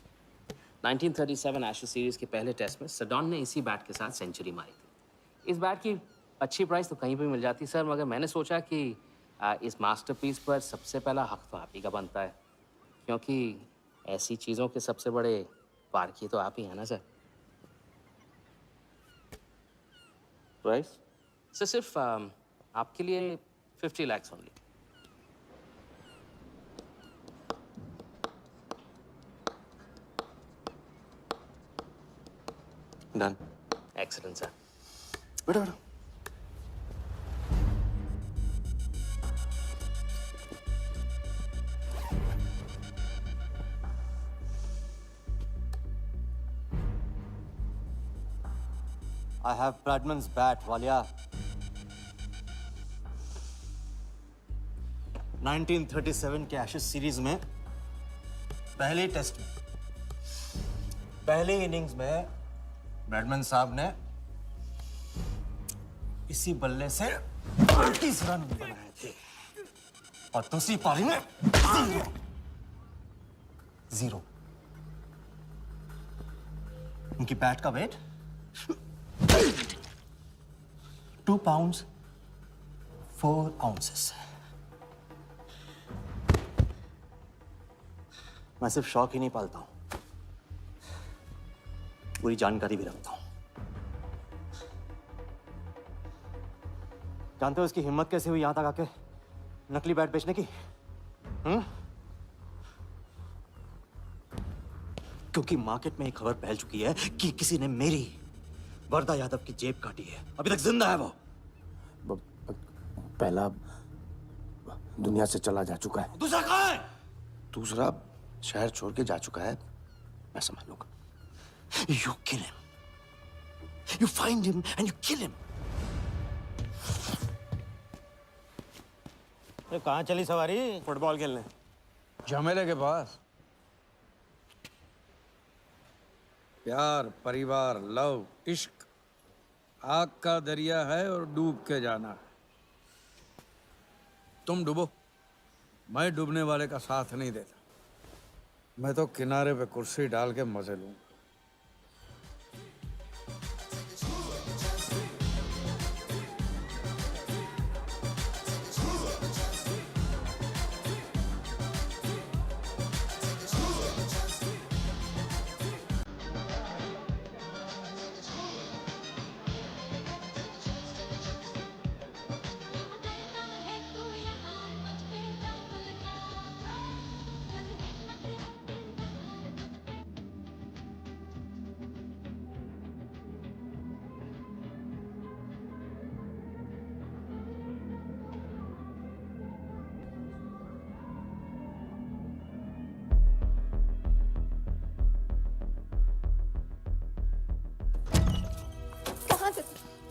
1937 एशेज सीरीज के पहले टेस्ट में सडॉन ने इसी बैट के साथ सेंचुरी मारी थी। इस बैट की अच्छी प्राइस तो कहीं भी मिल जाती सर, मगर मैंने सोचा कि इस मास्टरपीस पर सबसे पहला हक तो आप ही का बनता है, क्योंकि ऐसी चीज़ों के सबसे बड़े पारखी तो आप ही हैं ना सर। प्राइस सर सिर्फ आपके लिए 50 lakhs only. Done. Excellent sir. बैठो बैठो। I have Bradman's bat, Walia. 1937 के एशेज सीरीज में पहले टेस्ट में पहले इनिंग्स में ब्रैडमैन साहब ने इसी बल्ले से 38 रन बनाए थे और दूसरी पारी में जीरो। उनकी बैट का वेट 2 pounds 4 ounces। मैं सिर्फ शौक ही नहीं पालता हूँ, पूरी जानकारी भी रखता हूँ। जानते हो इसकी हिम्मत कैसे हुई यहां तक आके नकली बैट बेचने की? क्योंकि मार्केट में एक खबर फैल चुकी है कि किसी ने मेरी वर्दा यादव की जेब काटी है। अभी तक जिंदा है वो। पहला दुनिया से चला जा चुका है, दूसरा कहाँ है? दूसरा शहर छोड़ के जा चुका है, मैं संभाल लूंगा। You kill him. You find him and you kill him. अरे कहाँ चली सवारी? फुटबॉल खेलने। झमेले के पास। प्यार, परिवार, लव, इश्क आग का दरिया है और डूब के जाना है। तुम डूबो, मैं डूबने वाले का साथ नहीं देता। मैं तो किनारे पे कुर्सी डाल के मजे लूंगा।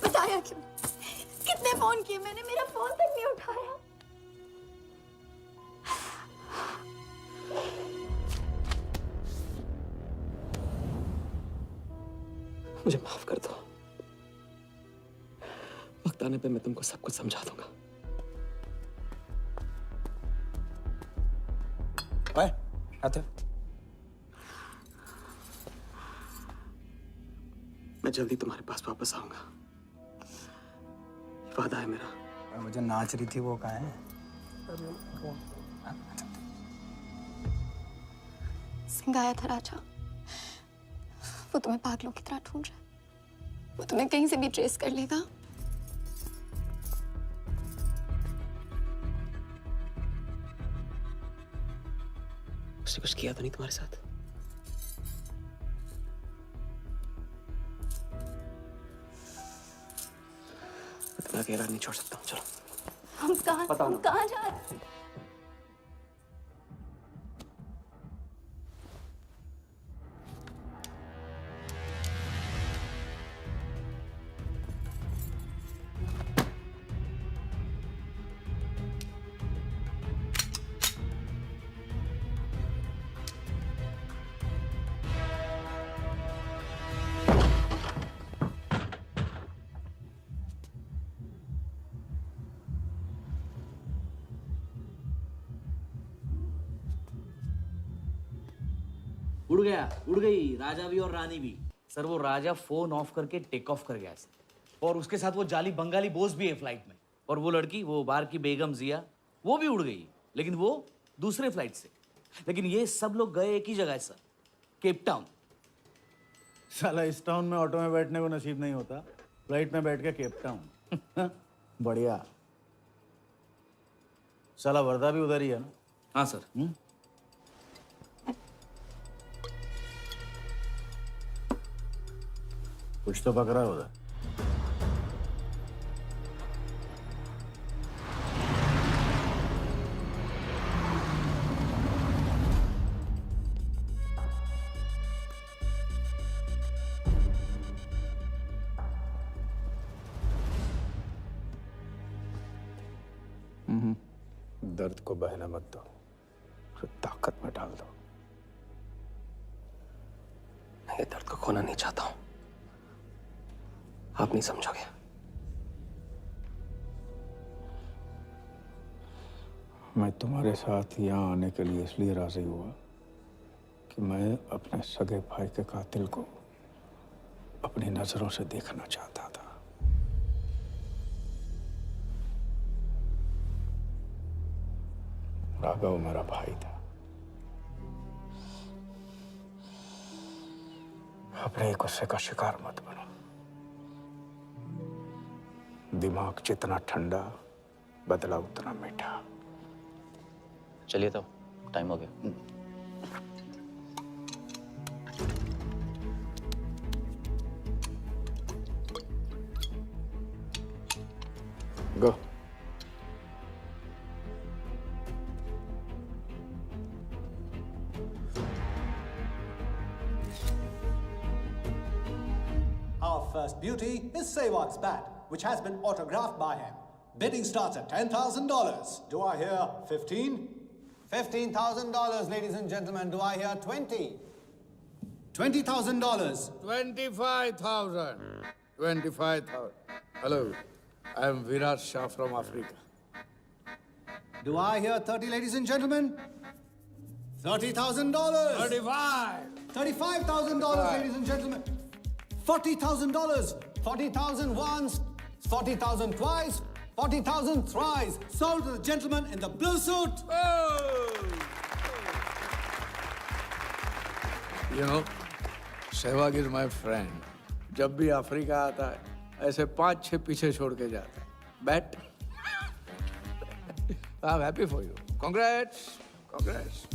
बताया क्यों? कितने फोन किए मैंने, मेरा फोन तक नहीं उठाया। मुझे माफ कर दो। वक्त आने पे मैं तुमको सब कुछ समझा दूंगा। आते मैं जल्दी तुम्हारे पास वापस आऊंगा, वादा है मेरा। वो जो नाच रही थी वो कहाँ है? सिंह आया था राजा, वो तुम्हें पागलों की तरह ढूंढ रहा है। वो तुम्हें कहीं से भी ट्रेस कर लेगा। उसने कुछ किया तो नहीं तुम्हारे साथ? मैं तुम्हें अकेला नहीं छोड़ सकता हूँ। चलो। हम कहाँ जा रहे हैं? उड़ गई राजा भी और रानी भी। सर वो राजा फोन ऑफ करके टेक ऑफ कर गया सर, और उसके साथ वो जाली बंगाली बोस भी है फ्लाइट में। और वो लड़की, वो बार की बेगम जिया, वो भी उड़ गई, लेकिन वो दूसरे फ्लाइट से। लेकिन ये सब लोग गए एक ही जगह है सर, केप टाउन। साला इस टाउन में ऑटो में बैठने को नसीब नहीं होता, फ्लाइट में बैठ के केप टाउन। बढ़िया। साला वर्दा भी उधर ही है ना? हाँ सर। कुछ तो पकड़ा है उधर। दर्द को बहना मत दो, उसे ताकत में डाल दो। मैं ये दर्द को खोना नहीं चाहता हूं, आप नहीं समझोगे। मैं तुम्हारे साथ यहाँ आने के लिए इसलिए राजी हुआ कि मैं अपने सगे भाई के कातिल को अपनी नजरों से देखना चाहता था। राघव मेरा भाई था, अपने गुस्से का शिकार मत बनो। दिमाग जितना ठंडा, बदला उतना मीठा। चलिए तो टाइम हो गया। गो। Our first beauty is Sehwag's bat, which has been autographed by him. Bidding starts at $10,000. Do I hear 15? $15,000, ladies and gentlemen. Do I hear 20? $20,000. 25,000. 25,000. Hello, I am Virat Shah from Africa. Do I hear 30, ladies and gentlemen? $30,000. 35. $35,000, ladies and gentlemen. $40,000. 40,000 once, 40,000 twice, 40,000 thrice. Sold to the gentleman in the blue suit. You know, Sehwag is my friend. जब भी Africa आता है, ऐसे 5-6 पीछे छोड़ के जाता है. Bet. I'm happy for you. Congrats. Congrats.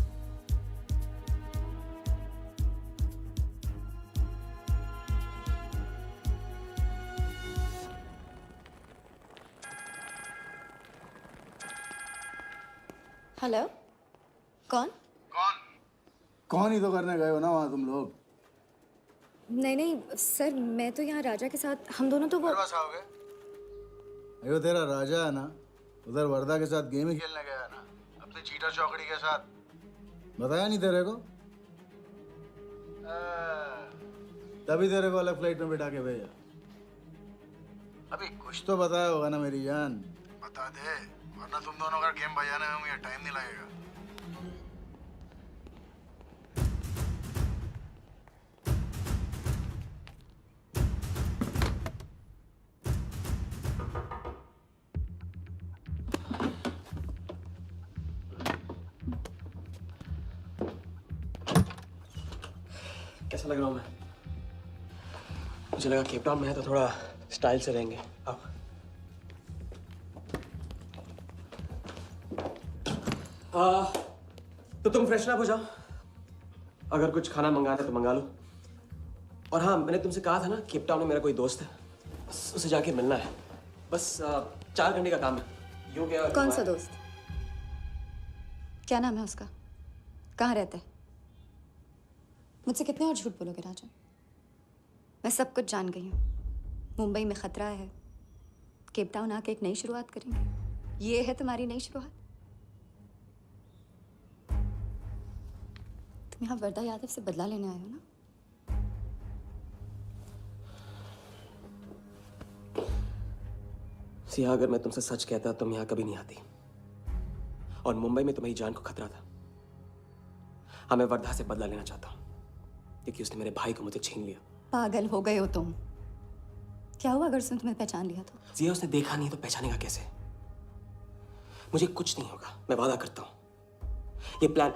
Hello, कौन? कौन ही तो करने गए हो ना वहाँ तुम लोग। नहीं नहीं सर, मैं तो यहाँ राजा के साथ, हम दोनों तो वो अयो तेरा राजा है ना, उधर वर्दा के साथ गेम ही खेलने गया है ना, अपने चीटा चौकड़ी के साथ। बताया नहीं तेरे को? तभी तेरे को अलग फ्लाइट में बिठा के भेजा। अभी कुछ तो बताया होगा ना मेरी जान, बता दे, वरना तुम दोनों का गेम बजाने में मुझे टाइम नहीं लगेगा। कैसा लग रहा हूँ मैं? मुझे लगा केप टाउन में है तो थोड़ा स्टाइल से रहेंगे। अब तो तुम फ्रेशन अप हो जाओ, अगर कुछ खाना मंगाना है तो मंगा लो। और हाँ, मैंने तुमसे कहा था ना, केप टाउन में मेरा कोई दोस्त है, बस उसे जाके मिलना है। बस 4 घंटे का काम है। यूँ क्या? कौन सा दोस्त? क्या नाम है उसका? कहाँ रहता है? मुझसे कितने और झूठ बोलोगे राजा? मैं सब कुछ जान गई हूँ। मुंबई में खतरा है, केप टाउन आके एक नई शुरुआत करेंगे। ये है तुम्हारी नई शुरुआत? तुम यहाँ वर्दा यादव से बदला लेने आए हो ना? सिया, अगर मैं तुमसे सच कहता तुम यहाँ कभी नहीं आती। और मुंबई में तुम्हारी जान को खतरा था। हाँ, मैं वर्धा से बदला लेना चाहता हूँ, क्योंकि उसने मेरे भाई को मुझे छीन लिया। पागल हो गए हो तुम? क्या हुआ अगर उसने तुम्हें पहचान लिया तो? जिया, उसने देखा नहीं तो पहचानेगा कैसे? मुझे कुछ नहीं होगा, मैं वादा करता हूँ। ये प्लान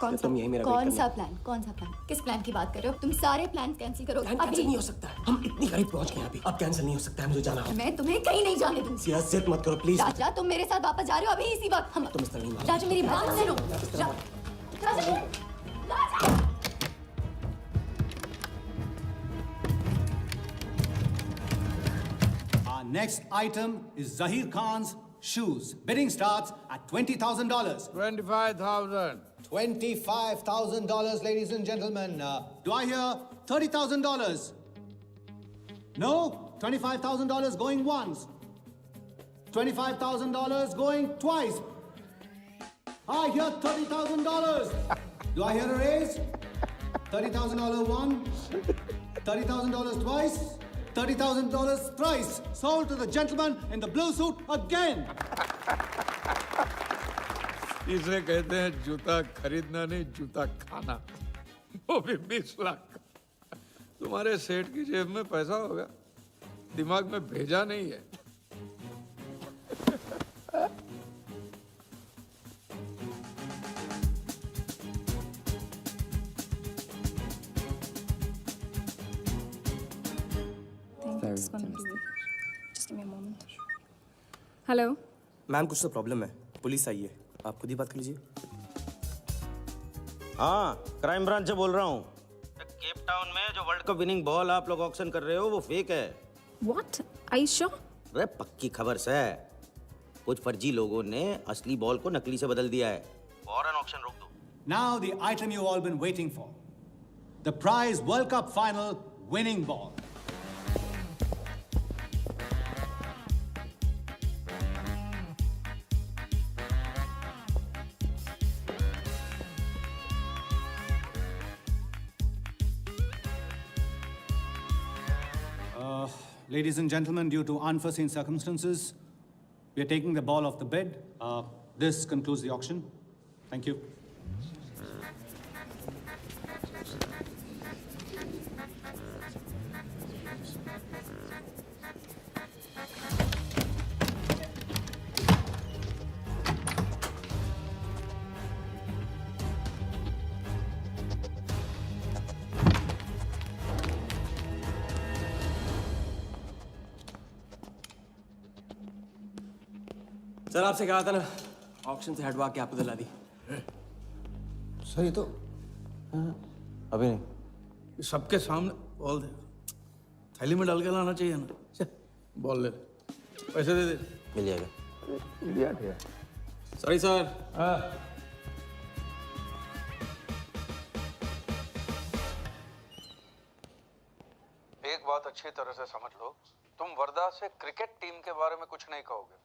कौन सा? तुम यही मेरा कौन सा प्लान? कौन सा प्लान? किस प्लान की बात कर रहे हो? तुम सारे प्लान कैंसिल करो। प्लान कैंसिल नहीं हो सकता है, हम इतनी करीब पहुंच गए अभी। अब कैंसिल नहीं हो सकता है, मुझे जाना होगा। मैं तुम्हें कहीं नहीं जाने दूंगी। सिया, जिद मत करो प्लीज। राजा, तुम मेरे साथ वापस जा रहे हो अभी इसी वक्त? हम तुम इस तरह नहीं मान। राजा, मेरी बात सुनो। राजा, राजा। Our next item is Zahir Khan's shoes. Bidding starts at $20,000. 25,000. $25,000, ladies and gentlemen. Do I hear $30,000? No? $25,000 going once. $25,000 going twice. I hear $30,000. Do I hear a raise? $30,000 once. $30,000 twice. $30,000 thrice. Sold to the gentleman in the blue suit again. इसे कहते हैं जूता खरीदना नहीं, जूता खाना, वो भी 20 लाख। तुम्हारे सेठ की जेब में पैसा होगा, दिमाग में भेजा नहीं है। Just gonna do it. Just give me a moment. Hello. Ma'am कुछ तो प्रॉब्लम है, पुलिस आई है, आप खुद ही बात कर लीजिए। हाँ, क्राइम ब्रांच से बोल रहा हूँ। केप टाउन में जो वर्ल्ड कप विनिंग बॉल आप लोग ऑक्शन कर रहे हो वो फेक है। What? Are you sure? अरे पक्की खबर से कुछ फर्जी लोगों ने असली बॉल को नकली से बदल दिया है। फौरन ऑक्शन रोक दो। Now the item you all been waiting for. The prize World Cup final winning ball. Ladies and gentlemen, due to unforeseen circumstances, we are taking the ball off the bid. This concludes the auction. Thank you. Sir आपसे कहा था ना, auction से हटवा के आपको दिला दी। Sir ये तो अभी नहीं। सबके सामने बॉल दे, थैली में डाल के लाना चाहिए ना। बॉल ले, पैसे दे दे। मिल जाएगा। Sorry sir. एक बात अच्छी तरह से समझ लो, तुम वर्धा से क्रिकेट टीम के बारे में कुछ नहीं कहोगे,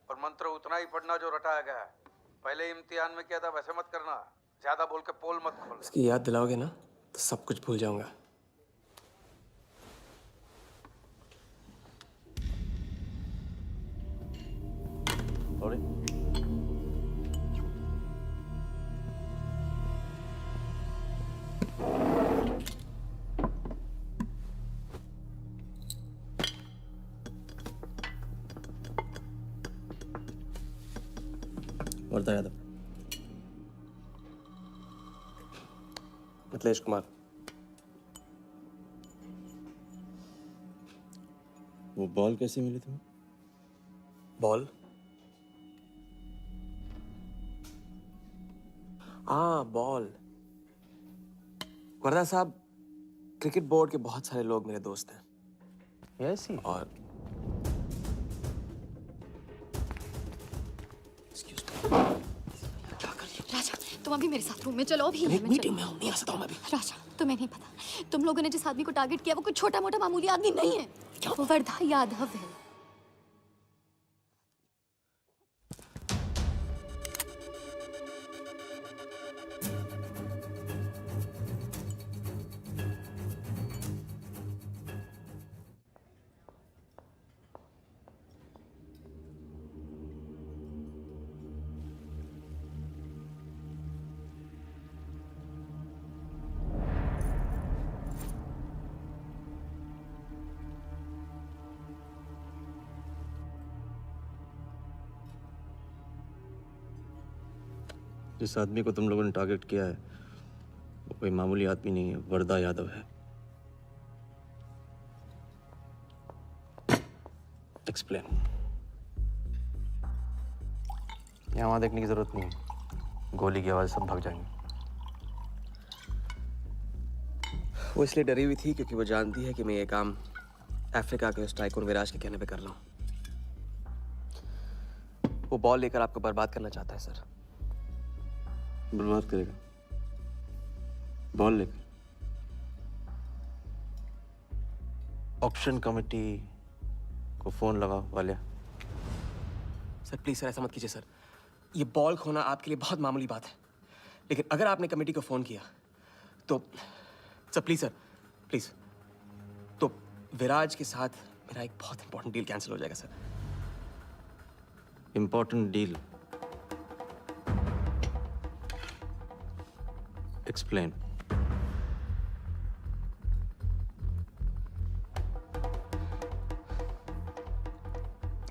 और मंत्र उतना ही पढ़ना जो रटाया गया है। पहले इम्तिहान में किया था वैसे मत करना, ज्यादा बोल के पोल मत खोल। इसकी याद दिलाओगे ना तो सब कुछ भूल जाऊंगा। वर्धा यादव। मिथिलेश कुमार। वो बॉल कैसे मिली तुम्हें? बॉल? हाँ बॉल। वर्धा साहब, क्रिकेट बोर्ड के बहुत सारे लोग मेरे दोस्त हैं। यस। और राजा, तुम अभी मेरे साथ रूम में चलो। अभी मीटिंग में हूँ, नहीं आ सकता हूँ मैं अभी। राजा, तुम्हें नहीं पता, तुम लोगों ने जिस आदमी को टारगेट किया वो कोई छोटा मोटा मामूली आदमी नहीं है। वो वर्धा यादव है। जिस आदमी को तुम लोगों ने टारगेट किया है वो कोई मामूली आदमी नहीं है, वर्धा यादव है। एक्सप्लेन। यहाँ वहाँ देखने की जरूरत नहीं है, गोली की आवाज सब भाग जाएंगे। वो इसलिए डरी हुई थी क्योंकि वो जानती है कि मैं ये काम अफ्रीका के उस टाइकून विराज के कहने पे कर रहा हूँ। वो बॉल लेकर आपको बर्बाद करना चाहता है सर। बर्बाद करेगा? बॉल लेकर? ऑक्शन कमेटी को फोन लगाओ वालिया। सर प्लीज सर, ऐसा मत कीजिए सर। ये बॉल खोना आपके लिए बहुत मामूली बात है, लेकिन अगर आपने कमेटी को फोन किया तो सर प्लीज सर, प्लीज, तो विराज के साथ मेरा एक बहुत इंपॉर्टेंट डील कैंसिल हो जाएगा sir. Important deal? Explain.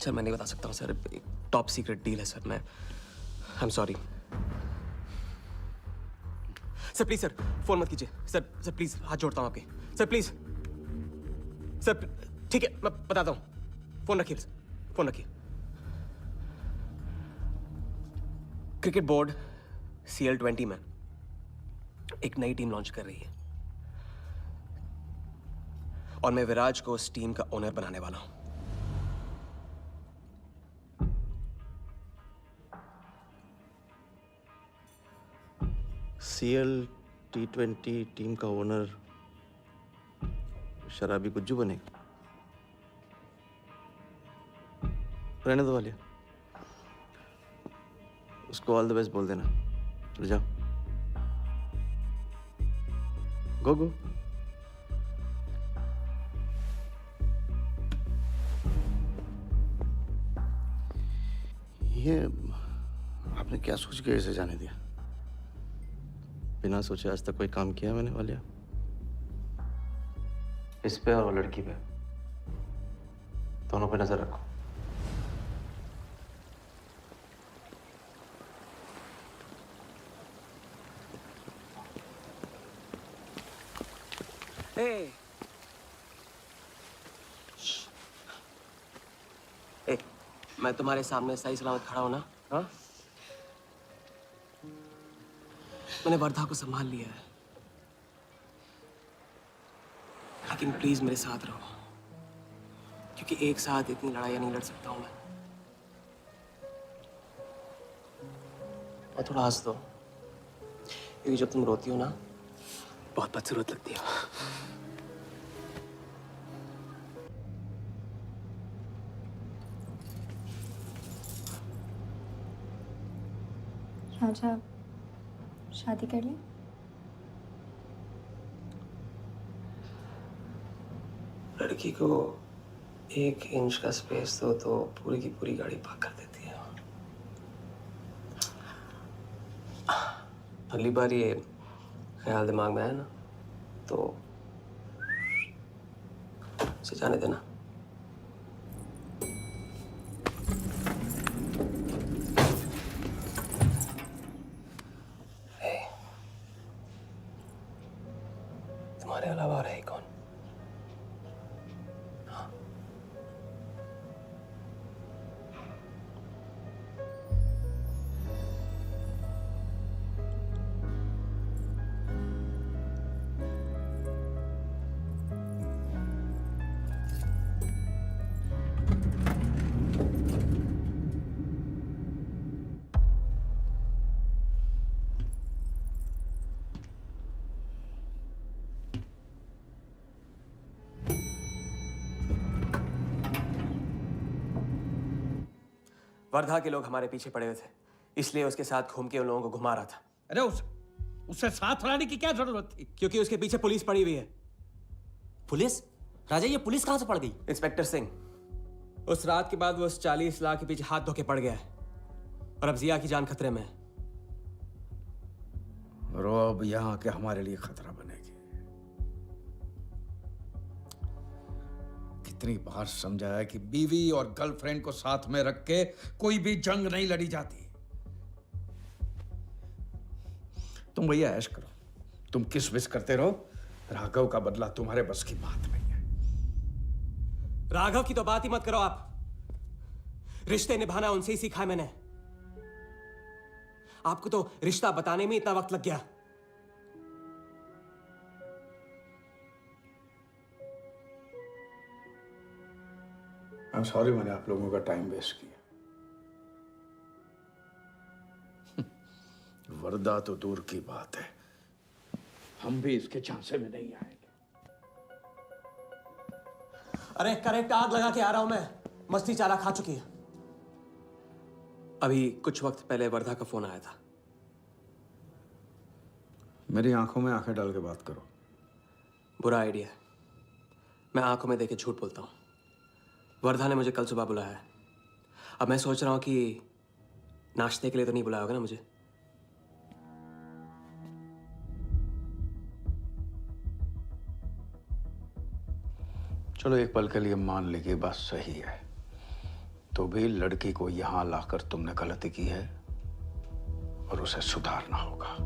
Sir मैं नहीं बता सकता हूँ सर, एक टॉप सीक्रेट डील है सर। मैं I am sorry sir. Please sir phone मत कीजिए सर। सर प्लीज हाथ जोड़ता हूँ आपके। सर प्लीज सर ठीक है, मैं बताता हूँ। फोन रखिए, फोन रखिए। क्रिकेट बोर्ड CL20 में एक नई टीम लॉन्च कर रही है और मैं विराज को उस टीम का ओनर बनाने वाला हूं। CL T20 टीम का ओनर शराबी गुज्जू बनेगा। रहने दो वालिया, उसको ऑल द बेस्ट बोल देना। चल जाओ, गो गो। ये आपने क्या सोच के इसे जाने दिया? बिना सोचे आज तक कोई काम किया मैंने वालिया? इस पे और वो लड़की पे, दोनों पे नजर रखो। ए, मैं तुम्हारे सामने सही सलामत खड़ा हूं ना? हाँ? मैंने वर्धा को संभाल लिया है, लेकिन प्लीज मेरे साथ रहो, क्योंकि एक साथ इतनी लड़ाइयां नहीं लड़ सकता हूं मैं। और थोड़ा हंस दो, क्योंकि जब तुम रोती हो ना, बहुत बदसूरत लगती हो। राजा, शादी कर ले। लड़की को 1 इंच का स्पेस दो तो पूरी की पूरी गाड़ी पार्क कर देती है। अगली बार ये ख्याल दिमाग में आया ना, तो उसे जाने देना। तुम्हारे अलावा और है कौन? वर्धा के लोग हमारे पीछे पड़े हुए थे, इसलिए उसके साथ घूम के उन लोगों को घुमा रहा था। अरे उससे साथ लाने की क्या जरूरत थी? क्योंकि उसके पीछे पुलिस पड़ी हुई है। पुलिस? राजा, ये पुलिस कहां से पड़ गई? इंस्पेक्टर सिंह, उस रात के बाद वो उस 40 लाख के पीछे हाथ धो के पड़ गया है और अब जिया की जान खतरे में है। और वो अब यहाँ के हमारे लिए खतरा बनेगी। कितनी बार समझाया कि बीवी और गर्लफ्रेंड को साथ में रख के कोई भी जंग नहीं लड़ी जाती। तुम भैया ऐश करो, तुम किस विस करते रहो। राघव का बदला तुम्हारे बस की बात नहीं है। राघव की तो बात ही मत करो आप। रिश्ते निभाना उनसे ही सीखा है मैंने। आपको तो रिश्ता बताने में इतना वक्त लग गया। I'm sorry मैंने आप लोगों का टाइम वेस्ट किया। वर्दा तो दूर की बात है, हम भी इसके झांसे में नहीं आएंगे। अरे करेक्ट आग लगा के आ रहा हूं मैं, मस्ती चारा खा चुकी है। अभी कुछ वक्त पहले वर्धा का फोन आया था। मेरी आंखों में आंखें डाल के बात करो। बुरा आइडिया है, मैं आंखों में देखे झूठ बोलता हूं। वर्धा ने मुझे कल सुबह बुलाया है। अब मैं सोच रहा हूं कि नाश्ते के लिए तो नहीं बुलाया होगा ना मुझे। चलो एक पल के लिए मान ली कि बात सही है, तो भी लड़की को यहां लाकर तुमने गलती की है और उसे सुधारना होगा।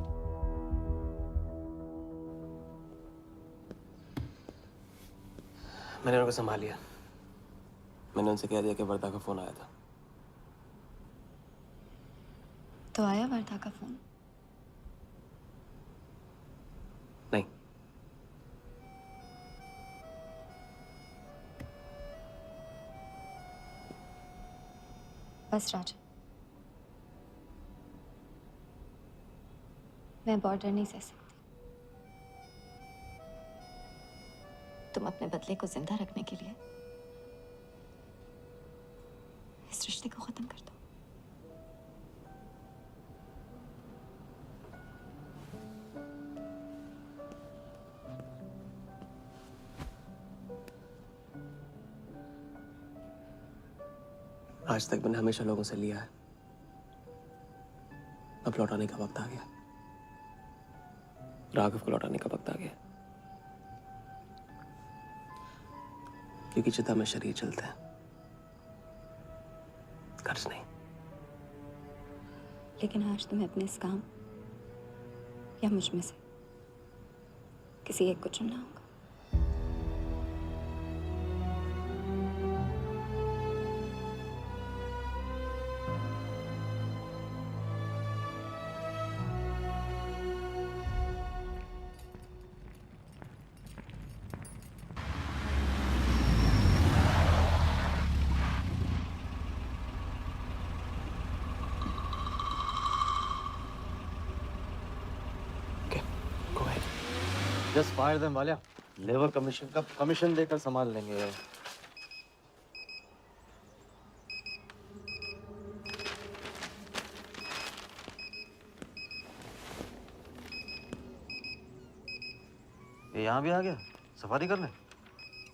मैंने उनको संभाल लिया। मैंने उनसे कह दिया कि वर्धा का फोन आया था। तो आया वर्धा का फोन? नहीं। बस राज, मैं बॉर्डर नहीं सह सकती। तुम अपने बदले को जिंदा रखने के लिए इस रिश्ते को खत्म कर दो। आज तक मैंने हमेशा लोगों से लिया है, अब लौटाने का वक्त आ गया। राघव को लौटाने का वक्त आ गया, क्योंकि चिता में शरीर चलते हैं, कर्ज नहीं। लेकिन आज तुम्हें अपने इस काम या मुझ में से किसी एक को चुनना होगा। Just fire them Walia, labour commission का कमीशन देकर संभाल लेंगे। ये यहाँ भी आ गया सफारी करने।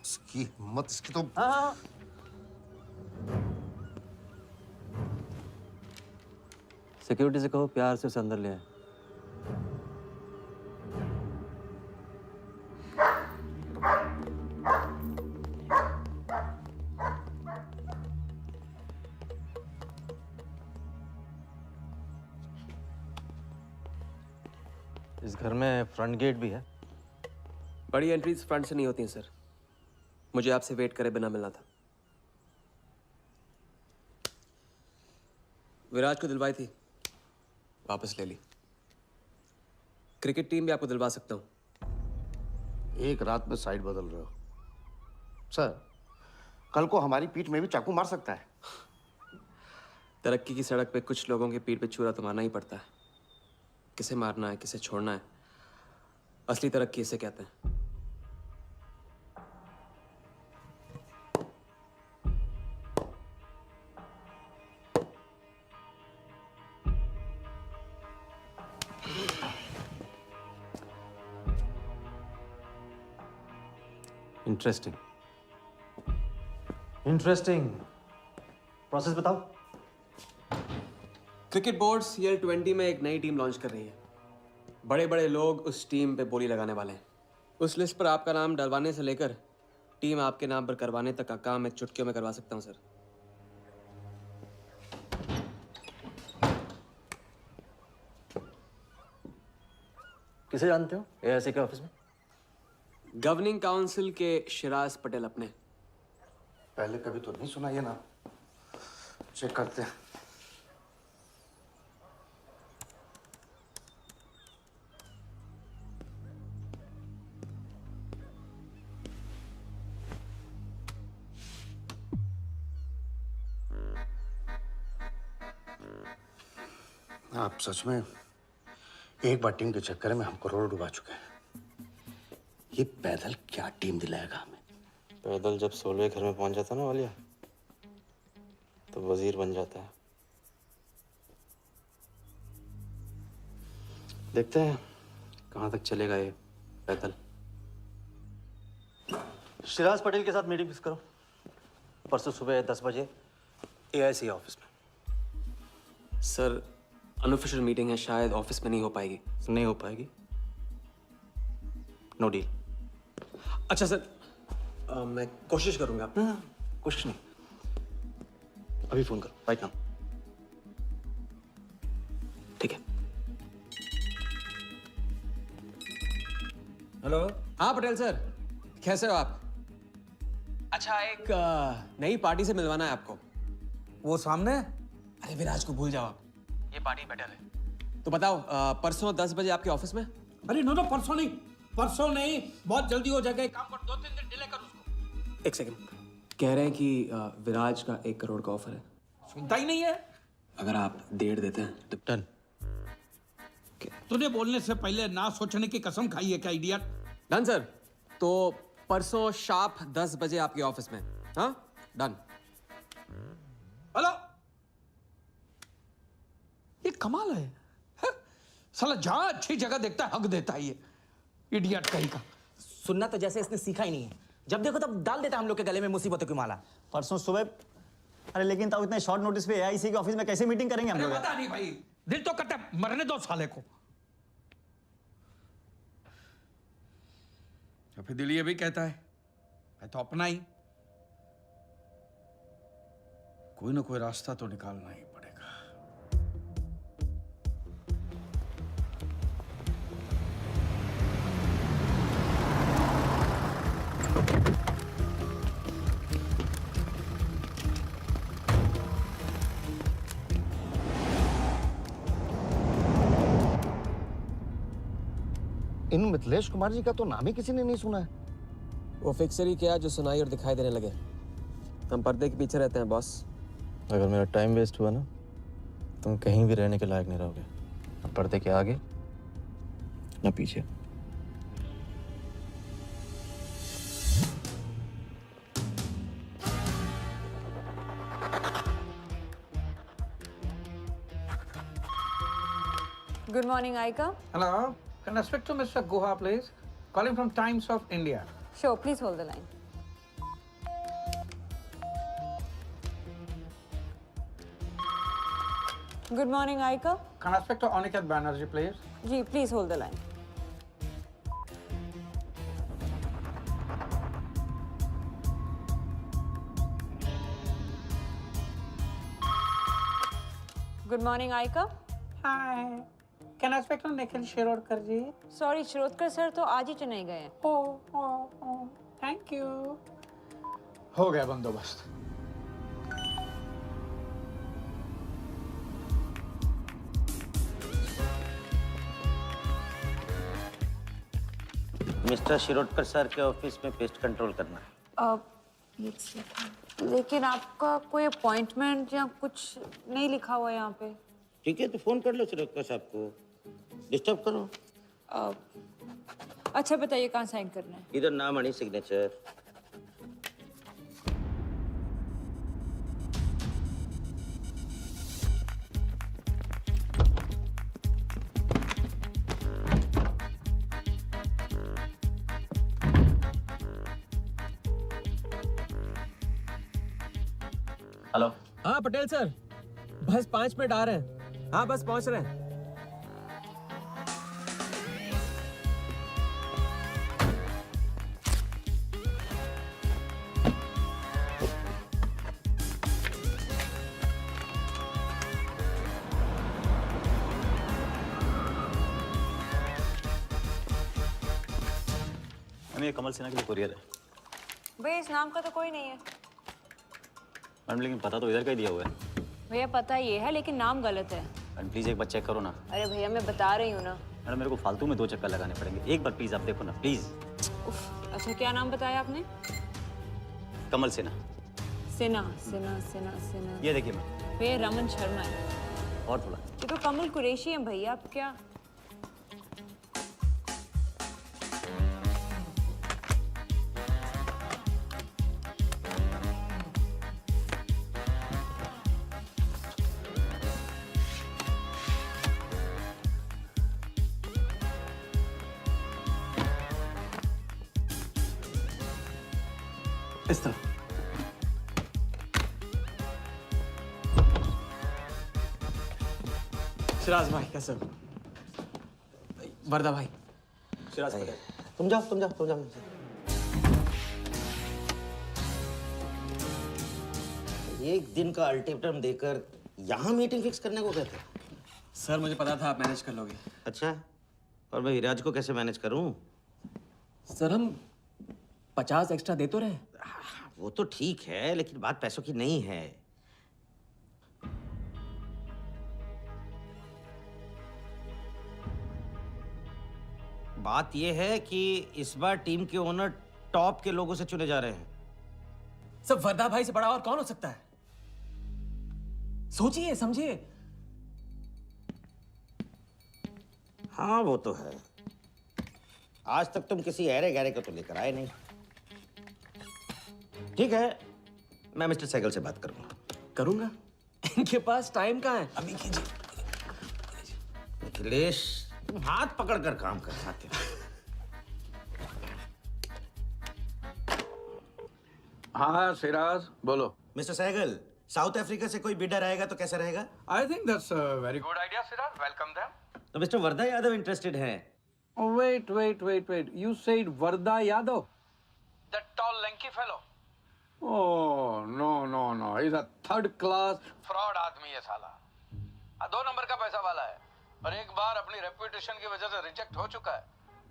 इसकी हिम्मत, इसकी तो। हाँ। सिक्योरिटी से कहो प्यार से उसे अंदर ले आए। इस घर में फ्रंट गेट भी है। बड़ी एंट्रीज फ्रंट से नहीं होती हैं सर, मुझे आपसे वेट करे बिना मिलना था। विराज को दिलवाई थी, वापस ले ली। क्रिकेट टीम भी आपको दिलवा सकता हूं। एक रात में साइड बदल रहे हो सर, कल को हमारी पीठ में भी चाकू मार सकता है। तरक्की की सड़क पे कुछ लोगों की पीठ पे छुरा तो मारना ही पड़ता है। किसे मारना है, किसे छोड़ना है, असली तरक्की इसे कहते हैं। Interesting interesting. प्रोसेस बताओ। क्रिकेट बोर्ड CL20 में एक नई टीम लॉन्च कर रही है। बड़े बड़े लोग उस टीम पे बोली लगाने वाले हैं। उस लिस्ट पर आपका नाम डलवाने से लेकर टीम आपके नाम पर करवाने तक का काम मैं चुटकियों में करवा सकता हूं सर। किसे जानते हो AIC के ऑफिस में? गवर्निंग काउंसिल के शिराज पटेल अपने। पहले कभी तो नहीं सुना ये नाम, चेक करते हैं। आप सच में एक बार टीम के चक्कर में हम करोड़ डुबा चुके हैं। ये पैदल क्या टीम दिलाएगा हमें? पैदल जब 16वें घर में पहुंच जाता ना वालिया, तो वजीर बन जाता है। देखते हैं कहाँ तक चलेगा ये पैदल। शिराज पटेल के साथ मीटिंग फिक्स करो, परसों सुबह 10 बजे AIC ऑफिस में। सर अनऑफिशियल मीटिंग है, शायद ऑफिस में नहीं हो पाएगी। नहीं हो पाएगी, नो डील। अच्छा सर, मैं कोशिश करूंगा। कुछ नहीं, अभी फोन करो राइट नाउ। ठीक है। हेलो। हाँ पटेल सर, कैसे हो आप? अच्छा, एक नई पार्टी से मिलवाना है आपको। वो सामने? अरे विराज को भूल जाओ आप, ये पार्टी बेटर है। तो बताओ, परसों 10 बजे आपके ऑफिस में? अरे नो, परसों नहीं, बहुत जल्दी हो जाएगा। एक काम कर, 2-3 दिन डिले कर उसको। एक सेकंड, कह रहे हैं कि विराज का 1 करोड़ का ऑफर है। सुनता ही नहीं है। अगर आप 1.5 देते हैं तो डन। तूने बोलने से पहले ना सोचने की कसम खाई है क्या इडियट? Done sir. तो परसों शार्प 10 बजे आपके ऑफिस में। हाँ, डन। हेलो, ये कमाल है, हैं? साला जहां अच्छी जगह देखता है हक देता है ये इडियट कहीं का। सुनना तो जैसे इसने सीखा ही नहीं है, जब देखो तब डाल देता हम लोग के गले में मुसीबतों की माला। परसों सुबह। अरे लेकिन तब इतने शॉर्ट नोटिस पे एआईसी के ऑफिस में कैसे मीटिंग करेंगे हम अरे लोग? पता नहीं भाई, दिल तो करता है मरने दो साले को। तो फिर दिल ये भी कहता है तो अपना ही कोई ना कोई रास्ता तो निकालना ही पड़ेगा। इन मिथिलेश कुमार जी का तो नाम ही किसी ने नहीं सुना है। वो फिक्सर ही क्या जो सुनाई और दिखाई देने लगे। हम पर्दे के पीछे रहते हैं बॉस। अगर मेरा टाइम वेस्ट हुआ ना, तुम कहीं भी रहने के लायक नहीं रहोगे, न पर्दे के आगे न पीछे। Good morning, Aika. Hello, can I speak to Mr. Guha, please? Calling from Times of India. Sure, please hold the line. Good morning, Aika. Can I speak to Aniket Banerjee, please? Ji, please hold the line. Good morning, Aika. Hi. Can I speak to Nikhil Shirodkar ji? Sorry, Shirodkar sir तो आज ही चेन्नई गए हैं। Oh, thank you. हो गया बंदोबस्त। Mister Shirodkar sir के office में pest control करना है। एक सेकंड। लेकिन आपका कोई अपॉइंटमेंट या कुछ नहीं लिखा हुआ यहाँ पे। ठीक है, तो फोन कर लो शिरोडकर साहब को, डिस्टर्ब करो। अच्छा बताइए कहाँ साइन करना है? इधर नाम आणि सिग्नेचर। हेलो। हाँ पटेल सर, बस 5 मिनट आ रहे हैं। हाँ बस पहुंच रहे हैं। मैम ये कमल सिन्हा के लिए कुरियर है। भैया इस नाम का तो कोई नहीं है। मैम लेकिन पता तो इधर का ही दिया हुआ है। भैया पता ये है लेकिन नाम गलत है। मैम प्लीज़ एक बार चेक करो ना। अरे भैया मैं बता रही हूँ ना। मैडम मेरे को फालतू में 2 चक्कर लगाने पड़ेंगे, एक बार प्लीज़ आप देखो ना प्लीज़। अच्छा क्या नाम बताया आपने? कमल सिन्हा। सिन्हा सिन्हा सिन्हा सिन्हा। ये देखिए मैम। भैया रमन शर्मा है। और थोड़ा। ये तो कमल कुरैशी है भैया, आप क्या? इस तरफ। सिराज भाई कैसे हो? वर्दा भाई। सिराज भाई। तुम जाओ। एक दिन का अल्टीमेटम देकर यहाँ मीटिंग फिक्स करने को कहते? सर मुझे पता था आप मैनेज कर लोगे। अच्छा, और मैं विराज को कैसे मैनेज करूं? सर हम 50 एक्स्ट्रा दे तो रहे। वो तो ठीक है, लेकिन बात पैसों की नहीं है। बात यह है कि इस बार टीम के ओनर टॉप के लोगों से चुने जा रहे हैं। सब वर्दा भाई से बड़ा और कौन हो सकता है? सोचिए समझिए। हाँ वो तो है। आज तक तुम किसी अहरे गहरे को तो लेकर आए नहीं। ठीक है, मैं मिस्टर सहगल से बात करूंगा। इनके पास टाइम कहाँ है? अभी कीजिए। अखिलेश, तुम हाथ पकड़ कर काम कर सकते हो। हाँ सिराज, बोलो। मिस्टर सहगल, साउथ अफ्रीका से कोई बिडर आएगा तो कैसा रहेगा? I think that's a very good idea Siraj, welcome them. तो मिस्टर वर्धा यादव इंटरेस्टेड हैं? Wait. You said Varda Yadav? That tall, lanky fellow? Oh, no. He's a third class fraud आदमी है साला। 2 नंबर का पैसा वाला है और एक बार अपनी रेपुटेशन की वजह से रिजेक्ट हो चुका है।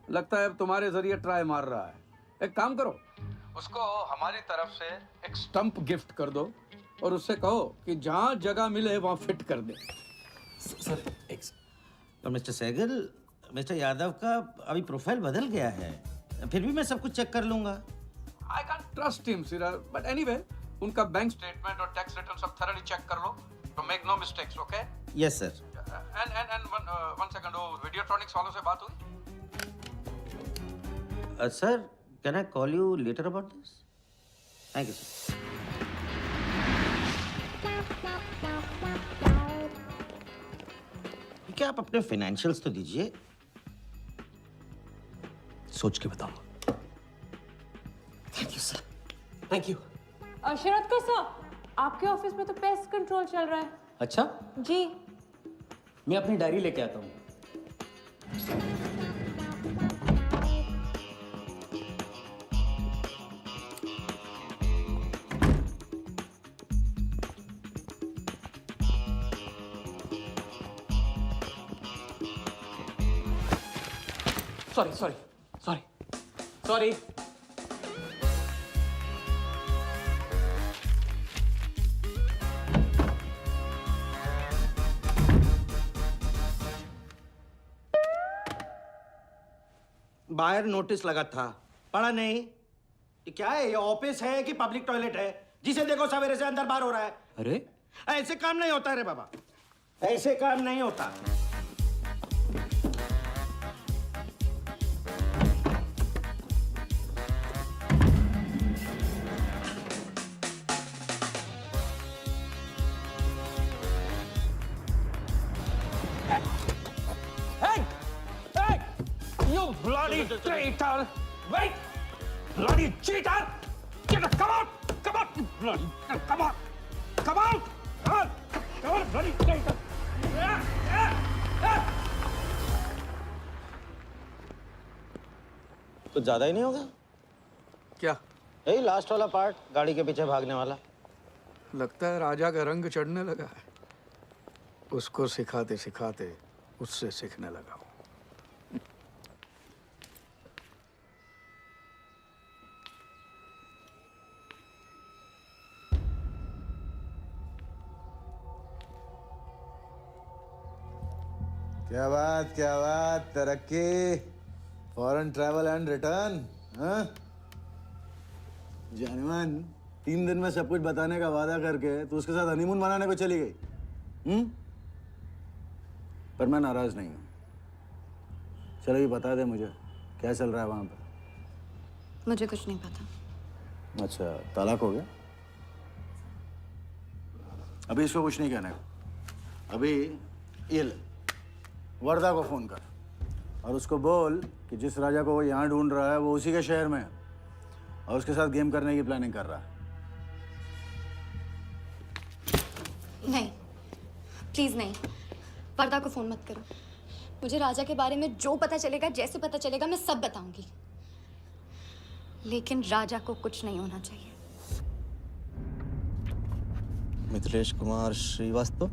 लगता है अब तुम्हारे जरिए ट्राई मार रहा है। एक काम करो, उसको हमारी तरफ से एक स्टंप गिफ्ट कर दो और उससे कहो कि जहाँ जगह मिले वहाँ फिट कर दे। सर तो मिस्टर सहगल, मिस्टर यादव का अभी प्रोफाइल बदल गया है, फिर भी मैं सब कुछ चेक कर लूंगा। I can't trust him, Siraj. But anyway, उनका बैंक स्टेटमेंट और टैक्स रिटर्न सब thoroughly चेक कर लो, तो make no mistakes, okay? Yes sir. And one second, वो वीडियोट्रॉनिक्स वालों से बात हुई? Sir, can I call you later about this? Thank you sir. क्या आप अपने फाइनेंशियल्स तो दीजिए। सोच के बताऊंगा। Thank you sir, thank you. Sharad का सर, आपके ऑफिस में तो पेस्ट कंट्रोल चल रहा है। अच्छा, जी। मैं अपनी डायरी लेके आता हूँ। सॉरी। बाहर नोटिस लगा था, पढ़ा नहीं? ये क्या है? ये ऑफिस है कि पब्लिक टॉयलेट है? जिसे देखो सवेरे से अंदर बाहर हो रहा है। अरे ऐसे काम नहीं होता रे बाबा, ऐसे काम नहीं होता। Bloody traitor! Wait! Bloody cheater! Get the, come out! Come out! Bloody, come out! Come out! Come on, bloody traitor! कुछ ज्यादा ही नहीं होगा क्या? यही लास्ट वाला पार्ट, गाड़ी के पीछे भागने वाला। लगता है राजा का रंग चढ़ने लगा है। उसको सिखाते सिखाते उससे सीखने लगा हूं। क्या बात, तरक्की, फॉरेन ट्रैवल एंड रिटर्न। हाँ जानवन, 3 दिन में सब कुछ बताने का वादा करके तू उसके साथ हनीमून मनाने को चली गई। पर मैं नाराज नहीं हूँ। चलो ये बता दे मुझे, क्या चल रहा है वहां पर? मुझे कुछ नहीं पता। अच्छा, तलाक हो गया? अभी इसको कुछ नहीं कहने का। अभी ये ले, वर्धा को फोन कर और उसको बोल कि जिस राजा को वो यहाँ ढूंढ रहा है वो उसी के शहर में है और उसके साथ गेम करने की प्लानिंग कर रहा है। नहीं, प्लीज नहीं, वर्धा को फोन मत करो। मुझे राजा के बारे में जो पता चलेगा, जैसे पता चलेगा, मैं सब बताऊंगी, लेकिन राजा को कुछ नहीं होना चाहिए। मिथिलेश कुमार श्रीवास्तव।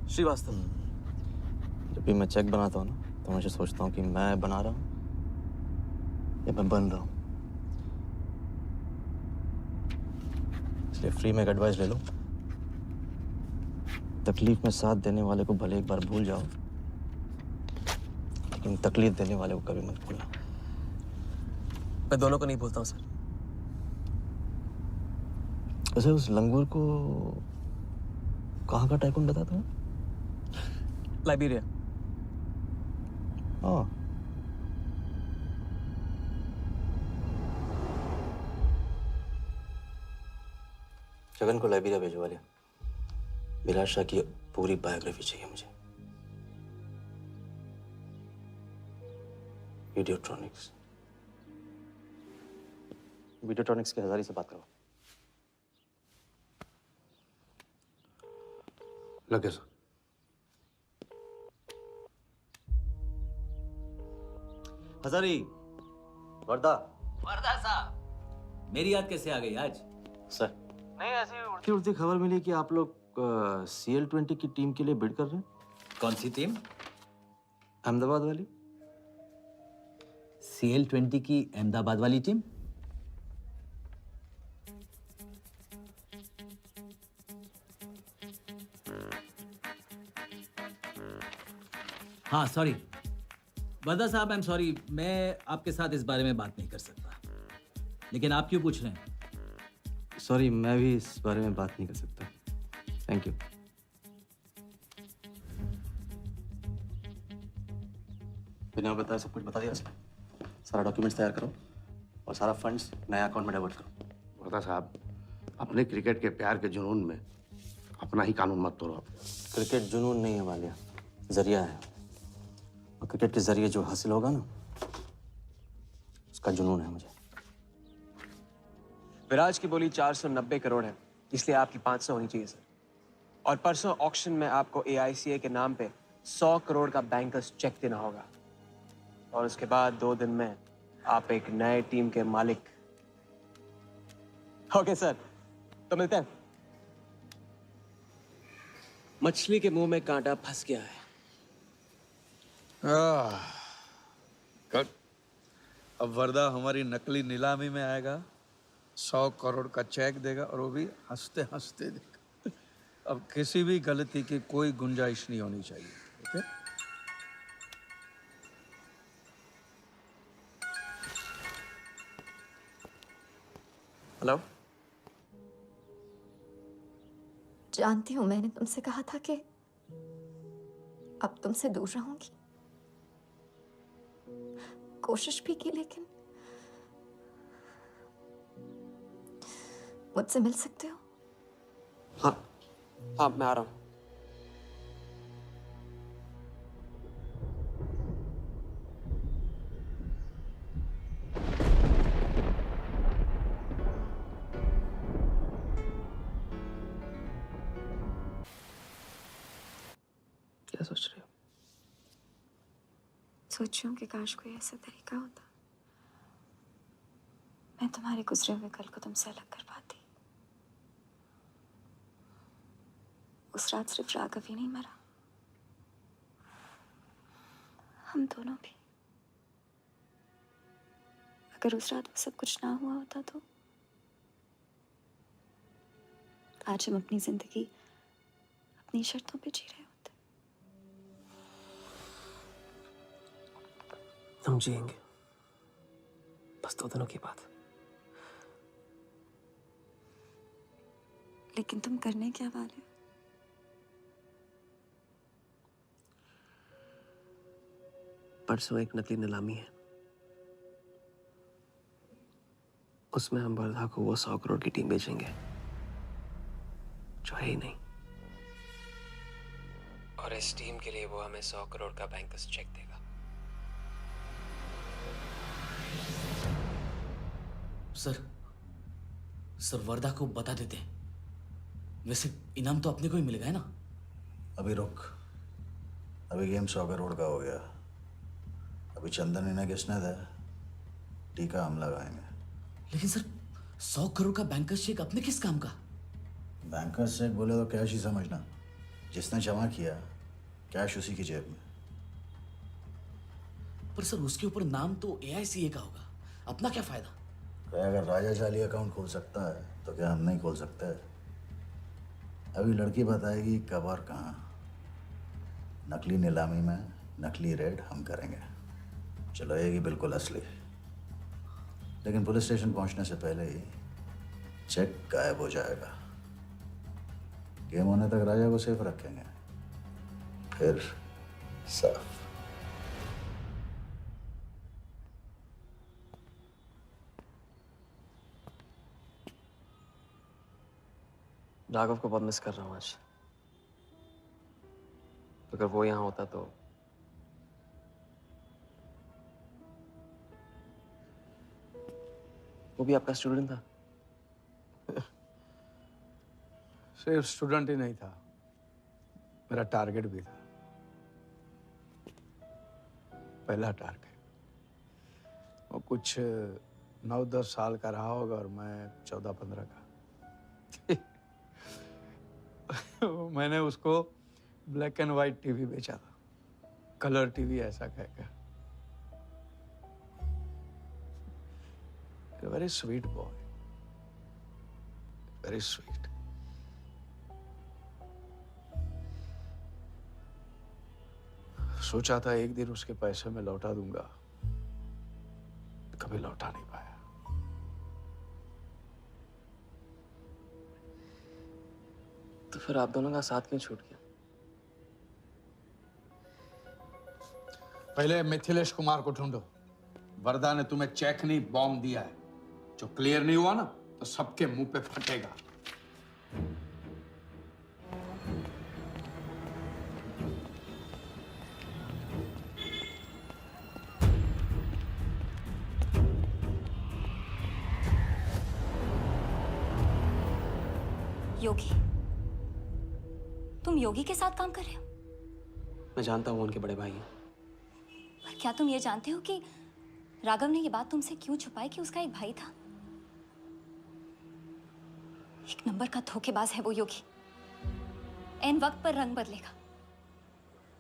जब भी मैं चेक बनाता हूँ ना, तो मुझे सोचता हूँ कि मैं बना रहा हूँ या मैं बन रहा हूँ। इसलिए फ्री में एक एडवाइस ले लो, तकलीफ में साथ देने वाले को भले एक बार भूल जाओ, लेकिन तकलीफ देने वाले को कभी मत भूलना। मैं दोनों को नहीं भूलता हूँ सर। वैसे उस लंगूर को कहाँ का टाइकून बताया तुम्हें? लाइबेरिया। हाँ, जगन को लाइबेरिया भिजवा लिया। विराट शाह की पूरी बायोग्राफी चाहिए मुझे। वीडियोट्रॉनिक्स के हजारी से बात करो। लगे सर। हजारी, वर्दा साहब, मेरी याद कैसे आ गई आज? सर, नहीं ऐसी उड़ती उड़ती खबर मिली कि आप लोग CL20 की टीम के लिए बिड कर रहे हैं। कौन सी टीम? अहमदाबाद वाली। CL20 की अहमदाबाद वाली टीम? हाँ सॉरी वर्दा साहब, आई एम सॉरी, मैं आपके साथ इस बारे में बात नहीं कर सकता। लेकिन आप क्यों पूछ रहे हैं? सॉरी, मैं भी इस बारे में बात नहीं कर सकता। Thank you. बिना बताए सब कुछ बता दिया सर। सारा डॉक्यूमेंट्स तैयार करो और सारा फंड्स नए अकाउंट में डाइवर्ट करो। वर्दा साहब, अपने क्रिकेट के प्यार के जुनून में अपना ही कानून मत तोड़ो। क्रिकेट जुनून नहीं है वालिया, जरिया है। और क्रिकेट के जरिए जो हासिल होगा ना, उसका जुनून है मुझे। विराज की बोली 490 करोड़ है, इसलिए आपकी 500 होनी चाहिए सर। और परसों ऑक्शन में आपको AICA के नाम पे 100 करोड़ का बैंकर्स चेक देना होगा। और उसके बाद 2 दिन में आप एक नए टीम के मालिक। ओके सर, तो मिलते हैं। मछली के मुंह में कांटा फंस गया है। गुड। अब वर्दा हमारी नकली नीलामी में आएगा, 100 करोड़ का चेक देगा और वो भी हंसते हंसते देगा। अब किसी भी गलती की कोई गुंजाइश नहीं होनी चाहिए। ओके? हेलो। जानती हूँ मैंने तुमसे कहा था कि अब तुमसे दूर रहूंगी। कोशिश भी की, लेकिन मुझसे मिल सकते हो? हाँ, मैं आ रहा हूँ। क्या सोच रहे हो? सोच रही हूँ कि काश कोई ऐसा तरीका होता, मैं तुम्हारे गुजरे हुए कल को तुमसे अलग कर पाती। उस रात सिर्फ राघव ही नहीं मरा, हम दोनों भी। अगर उस रात वो सब कुछ ना हुआ होता तो आज हम अपनी जिंदगी अपनी शर्तों पे जी रहे होते। हम जिएंगे, बस 2 दिनों की बात। लेकिन तुम करने क्या वाले हो? परसों एक नकली नीलामी है, उसमें हम वर्धा को वो 100 करोड़ की टीम बेचेंगे जो है ही नहीं। और इस टीम के लिए वो हमें 100 करोड़ का बैंकर्स चेक देगा। सर वर्दा को बता देते हैं। वैसे इनाम तो अपने को ही मिलेगा है ना? अभी रुक, अभी गेम 100 करोड़ का हो गया। अभी चंदन इन्हें किसने था, टीका हम लगाएंगे। लेकिन सर 100 करोड़ का बैंकर्स चेक अपने किस काम का? बैंकर्स चेक बोले तो कैश ही समझना। जिसने जमा किया कैश उसी की जेब में। पर सर उसके ऊपर नाम तो AICA का होगा, अपना क्या फायदा? भाई अगर राजा जाली अकाउंट खोल सकता है तो क्या हम नहीं खोल सकते? अभी लड़की बताएगी कब और कहाँ। नकली नीलामी में नकली रेड हम करेंगे, चलाएगी बिल्कुल असली। लेकिन पुलिस स्टेशन पहुंचने से पहले ही चेक गायब हो जाएगा। गेम होने तक राजा को सेफ रखेंगे, फिर साफ। राघव को बहुत मिस कर रहा हूँ आज। अगर वो यहाँ होता तो वो भी आपका स्टूडेंट था? सिर्फ स्टूडेंट ही नहीं था, मेरा टारगेट भी था। पहला टारगेट। वो कुछ 9-10 साल का रहा होगा और मैं 14-15 का। मैंने उसको ब्लैक एंड वाइट टीवी बेचा था, कलर टीवी ऐसा कहकर। Very sweet boy, very sweet. सोचा था एक दिन उसके पैसे में लौटा दूंगा, कभी लौटा नहीं पाया। तो फिर आप दोनों का साथ क्यों छूट गया? पहले मिथिलेश कुमार को ढूंढो। वरदा ने तुम्हें चेक नहीं बॉम्ब दिया है। जो क्लियर नहीं हुआ ना तो सबके मुंह पे फटेगा। योगी, तुम योगी के साथ काम कर रहे हो? मैं जानता हूँ उनके बड़े भाई हैं। पर क्या तुम ये जानते हो कि राघव ने ये बात तुमसे क्यों छुपाई कि उसका एक भाई था? एक नंबर का धोखेबाज है वो योगी। एन वक्त पर रंग बदलेगा।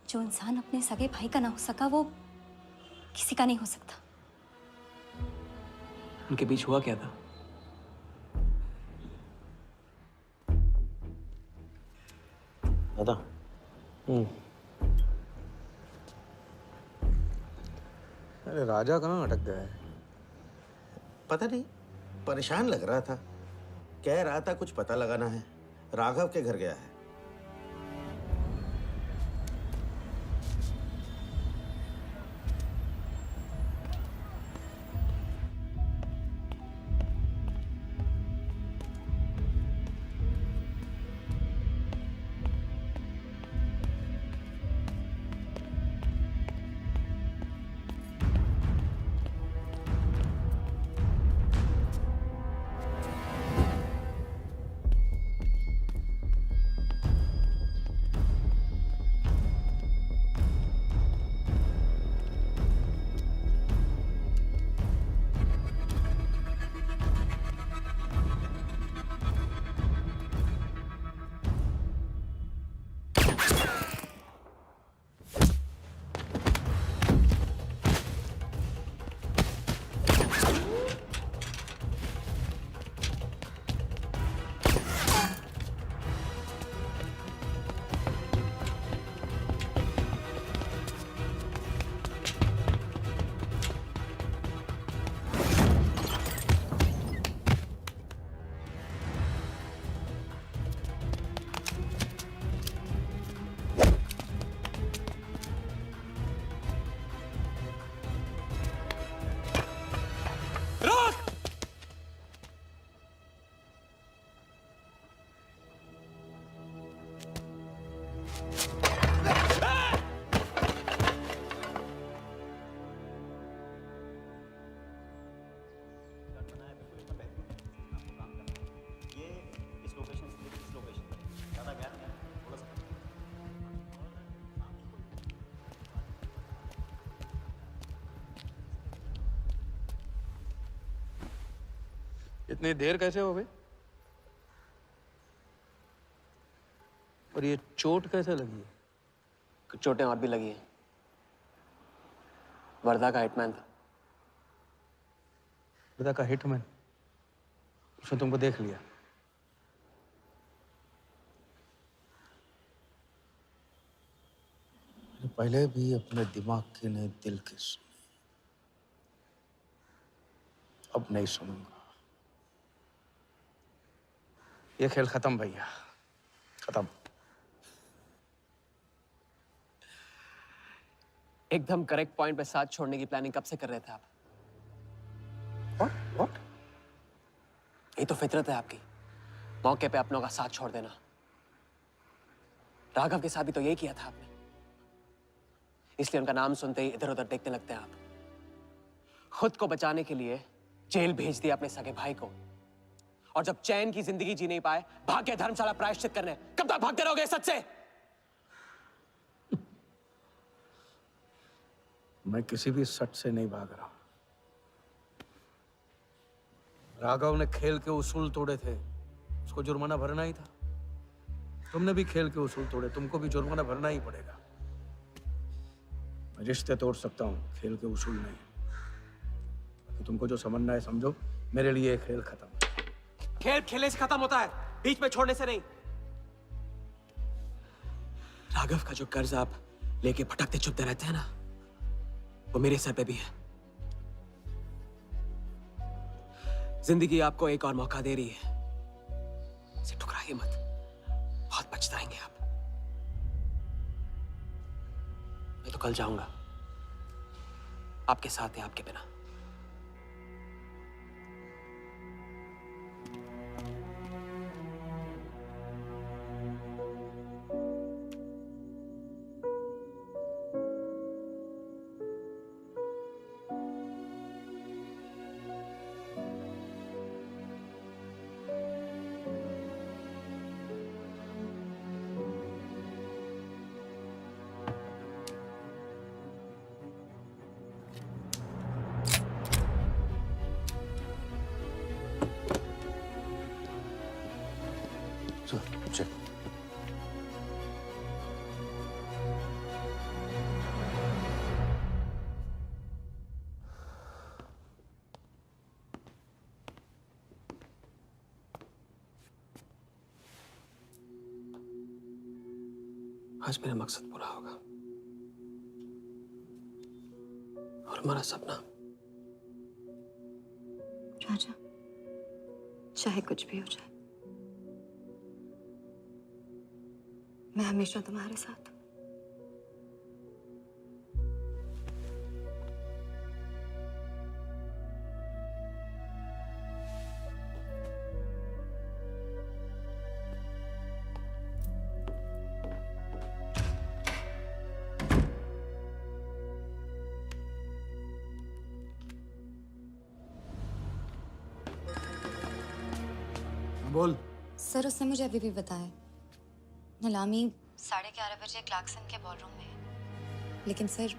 जो इंसान अपने सगे भाई का ना हो सका वो किसी का नहीं हो सकता। उनके बीच हुआ क्या था? दादा। अरे राजा कहाँ अटक गया है? पता नहीं, परेशान लग रहा था। कह रहा था कुछ पता लगाना है। राघव के घर गया है। इतनी देर कैसे हो गई? और ये चोट कैसे लगी है? कुछ चोटें और भी लगी हैं। वर्धा का हिटमैन था। वर्धा का हिटमैन? उसने तुमको देख लिया। पहले भी अपने दिमाग की नहीं दिल की सुनी, अब नहीं सुनूंगा। ये खेल खत्म भैया, खत्म। एकदम करेक्ट पॉइंट पे साथ छोड़ने की प्लानिंग कब से कर रहे थे आप? What? ये तो फितरत है आपकी, मौके पे अपनों का साथ छोड़ देना। राघव के साथ भी तो यही किया था आपने, इसलिए उनका नाम सुनते ही इधर उधर देखने लगते हैं आप। खुद को बचाने के लिए जेल भेज दिया अपने सगे भाई को, और जब चैन की जिंदगी जी नहीं पाए भाग के धर्मशाला प्रायश्चित करने। कब तक भागते रहोगे सच से? मैं किसी भी सच से नहीं भाग रहा। राघव ने खेल के उसूल तोड़े थे, उसको जुर्माना भरना ही था। तुमने भी खेल के उसूल तोड़े, तुमको भी जुर्माना भरना ही पड़ेगा। मैं रिश्ते तोड़ सकता हूँ, खेल के उसूल नहीं। तो तुमको जो समझना है समझो, मेरे लिए ये खेल खत्म। खेल खेलने से खत्म होता है, बीच में छोड़ने से नहीं। राघव का जो कर्ज आप लेके भटकते चुपते रहते हैं ना, वो मेरे सर पे भी है। जिंदगी आपको एक और मौका दे रही है, इसे ठुकराइए मत, बहुत पछताएंगे आप। मैं तो कल जाऊंगा, आपके साथ है, आपके बिना। चल। आज मेरा मकसद पूरा होगा, और हमारा सपना। राजा, चाहे कुछ भी हो जाए, मैं हमेशा तुम्हारे साथ हूं। बोल। सर, उसने मुझे अभी भी बताया नीलामी 11:30 बजे क्लार्कसन के बॉलरूम में है। लेकिन सर,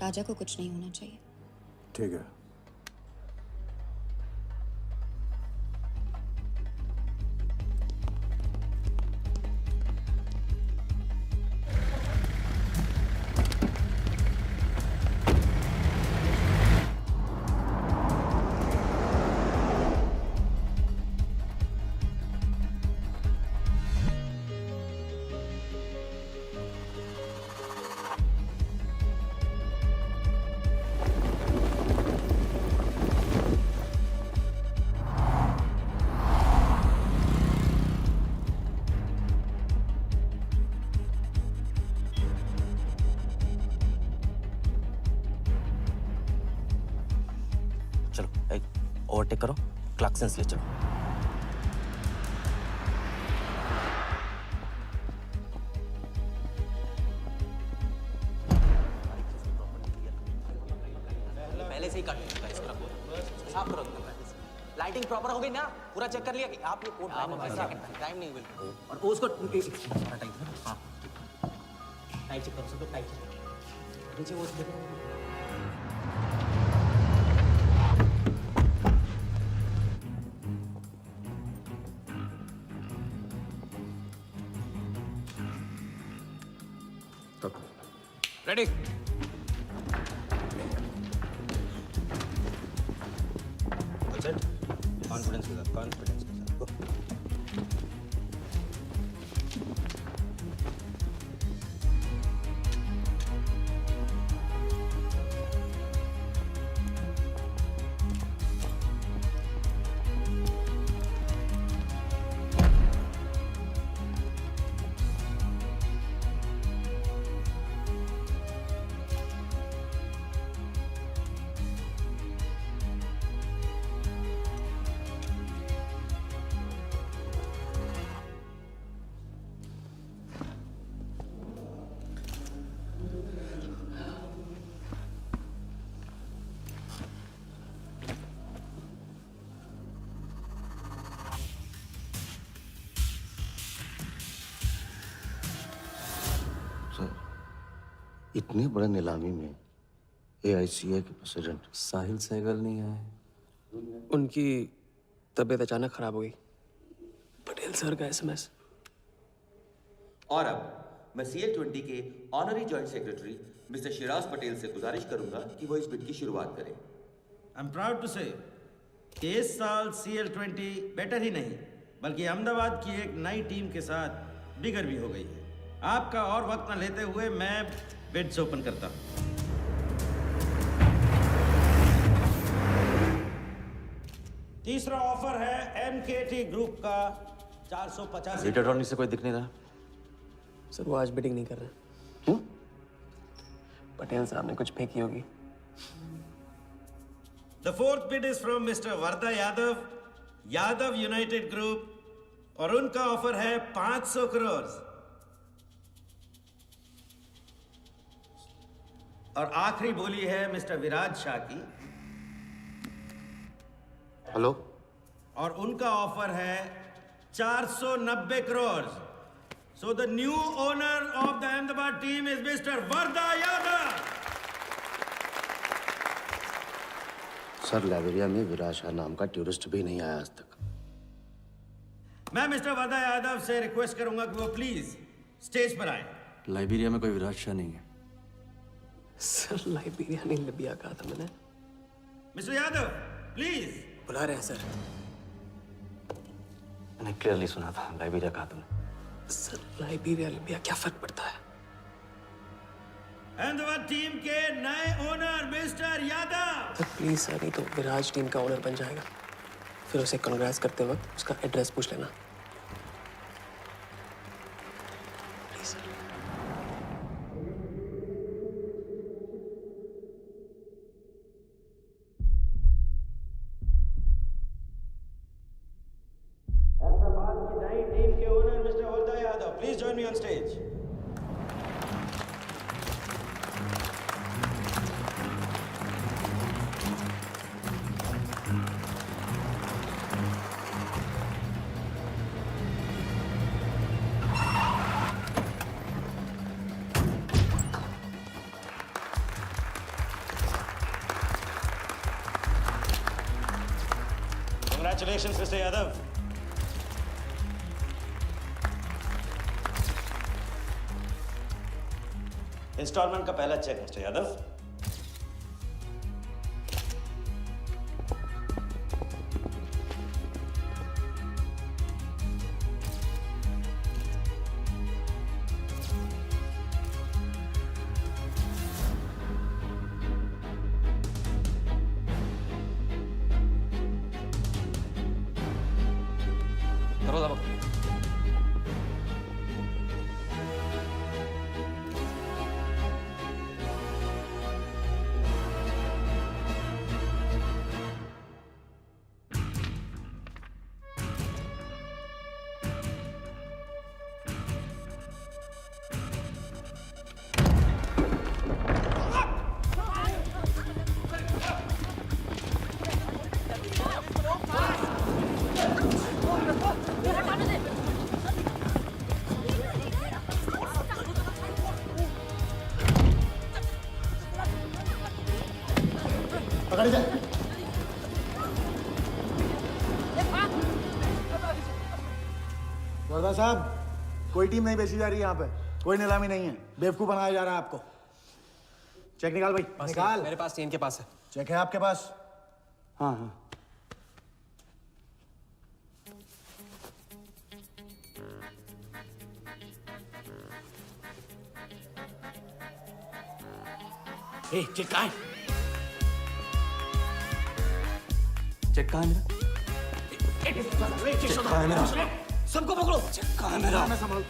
राजा को कुछ नहीं होना चाहिए। ठीक है। चलो एक ओवरटेक करो, क्लार्कसन ले चलो। पहले से ही काट चुका है इसका, साफ करो। लाइटिंग प्रॉपर हो गई ना? पूरा चेक कर लिया कि आप ये कोड टाइम नहीं बिल्कुल। और उसको टाइट, हाँ टाइट चेक करो, सब टाइट नीचे वो देखो। रेडी। कॉन्फिडेंस के साथ, कॉन्फिडेंस के साथ। Go. इतने बड़े नीलामी में AICA के प्रेसिडेंट साहिल सहगल नहीं आए। उनकी तबीयत अचानक खराब हो गई। पटेल सर का SMS। और अब मैं CL20 के honorary joint secretary mister Shiraz Patel से गुजारिश करूंगा कि वो इस बिड की शुरुआत करें। आई एम प्राउड टू से कि इस साल CL20 बेटर ही नहीं बल्कि अहमदाबाद की एक नई टीम के साथ बिगर भी हो गई है। आपका और वक्त न लेते हुए मैं बिड्स ओपन करता हूं। तीसरा ऑफर है MKT ग्रुप का 450। रीटा अटॉर्नी से कोई दिख नहीं रहा। सर वो आज बिडिंग नहीं कर रहे। क्यों? पटेल साहब ने कुछ फेंकी होगी। The fourth bid is from Mr. Varda Yadav, Yadav United group, और उनका ऑफर है 500 करोड़। और आखिरी बोली है मिस्टर विराज शाह की। हेलो। और उनका ऑफर है 490 crore. So the new owner of the Ahmedabad team is mister Varda Yadav. Sir Liberia में विराज शाह नाम का टूरिस्ट भी नहीं आया आज तक। मैं मिस्टर वर्दा यादव से रिक्वेस्ट करूंगा कि वो प्लीज स्टेज पर आए। लाइबेरिया में कोई विराज शाह नहीं है। सर लाइबेरिया नहीं लिबिया कहा था मैंने। Mister Yadav please. बुला रहे हैं सर। मैंने क्लियरली सुना था लाइबेरिया कहा तुमने। सर लाइबेरिया लिबिया क्या फर्क पड़ता है? अहमदाबाद टीम के नए owner mister Yadav. Sir please sir, नहीं तो विराज टीम का ओनर बन जाएगा। फिर उसे कांग्रेस करते वक्त उसका एड्रेस पूछ लेना। Please sir. अहमदाबाद की नई टीम के owner mister Varda Yadav, please join me on stage. Congratulations, Mr. Yadav. Instalment का पहला चेक मिस्टर यादव। करो दबा। पकड़ जा। वर्दा साहब, कोई टीम नहीं बेची जा रही यहाँ पे। कोई नीलामी नहीं है। बेवकूफ बनाया जा रहा है आपको। चेक निकाल भाई, निकाल। मेरे पास नहीं, इनके पास है। चेक है आपके पास? हाँ हाँ। ए, चेक कहाँ है? चेक कहाँ है मेरा? चेक कहाँ है मेरा? सबको पकड़ो। चेक कहाँ है मेरा? मैं संभाल।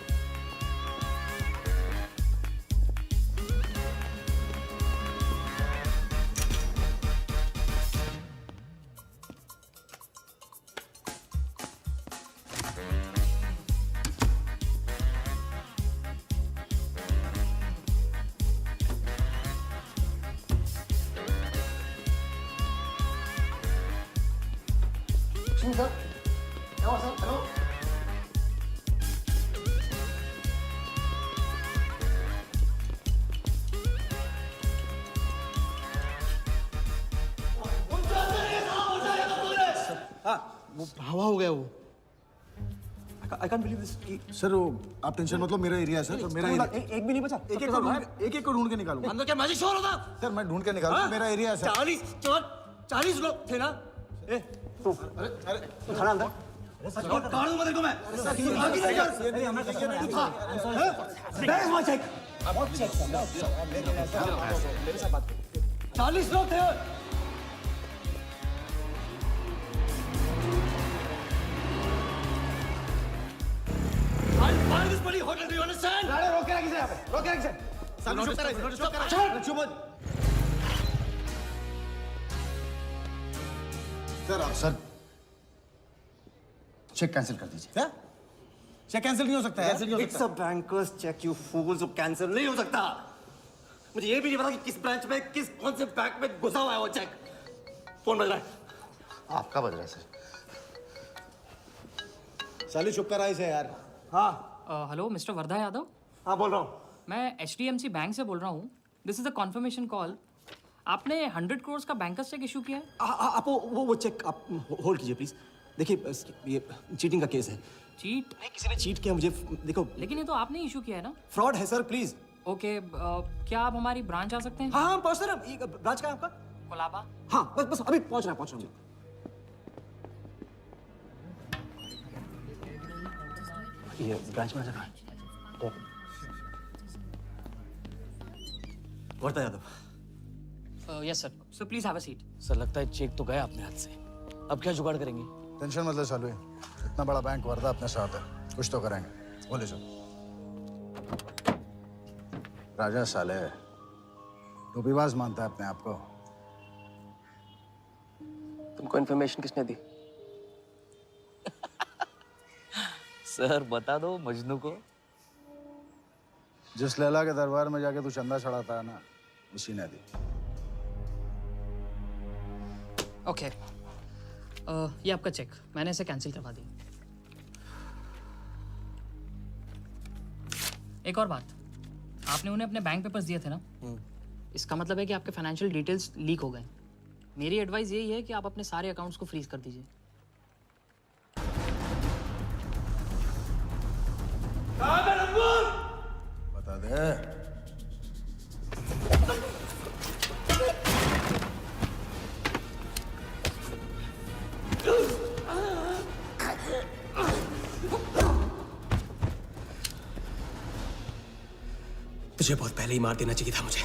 वो हवा हो गया वो। I can't believe this sir. आप टेंशन मत लो, मेरा एरिया है सर। तो मेरा एक भी नहीं बचा। एक को ढूंढ के निकालूंगा। अंदर क्या मैजिक शो हो रहा था? सर मैं ढूंढ के निकालूंगा, मेरा एरिया है सर। 40 लोग थे ना? खड़ा अंदर। काट दूंगा तेरे को मैं। चेक 40 लोग थे। This bloody hotel, do you understand? रोक के रखिए यहाँ पे, रोक के रखिए। सामने चुप करा, चुप करा। चुप मत। सर चेक कैंसिल कर दीजिए। क्या? चेक कैंसिल नहीं हो सकता है? It's a banker's check, you fools. Cancel नहीं हो सकता। मुझे ये भी नहीं पता कि किस ब्रांच में कौन से बैंक में घुसा हुआ है वो चेक। फोन बज रहा है। आपका बज रहा है सर। साली चुप करा इसे यार। हाँ। Hello mister Wardha Yadav. हाँ बोल रहा हूँ। मैं HDMC बैंक से बोल रहा हूँ। This is a confirmation call. आपने 100 करोड़ का बैंकर्स चेक इशू किया है? आप वो चेक आप होल्ड कीजिए प्लीज। देखिए ये चीटिंग का केस है। चीट? नहीं, किसी ने चीट किया मुझे। देखो लेकिन ये तो आपने इशू किया है ना? फ्रॉड है सर, प्लीज। ओके, क्या आप हमारी ब्रांच आ सकते हैं? हाँ पहुँच रहे हैं। ब्रांच का है आपका? कोलाबा। हाँ बस अभी पहुँच रहा हूँ। ये ब्रांच मैनेजर है। Wardha Yadav. Yes sir. So please have a seat. Sir लगता है चेक तो गया अपने हाथ से। अब क्या जुगाड़ करेंगे? टेंशन मत लो सालू, इतना बड़ा बैंक वर्धा अपने साथ है, कुछ तो करेंगे। बोले सर। राजा साले टोपीबाज मानता है अपने आप को। तुमको इन्फॉर्मेशन किसने दी? सर बता दो मजनू को। जिस लैला के दरबार में जाके तू चंदा चढ़ाता है ना, उसी ने दी। ओके, ये आपका चेक, मैंने इसे कैंसिल करवा दिया। एक और बात, आपने उन्हें अपने बैंक पेपर्स दिए थे ना? इसका मतलब है कि आपके फाइनेंशियल डिटेल्स लीक हो गए। मेरी एडवाइस यही है कि आप अपने सारे अकाउंट्स को फ्रीज कर दीजिए। बता दे। तुझे बहुत पहले ही मार देना चाहिए था मुझे।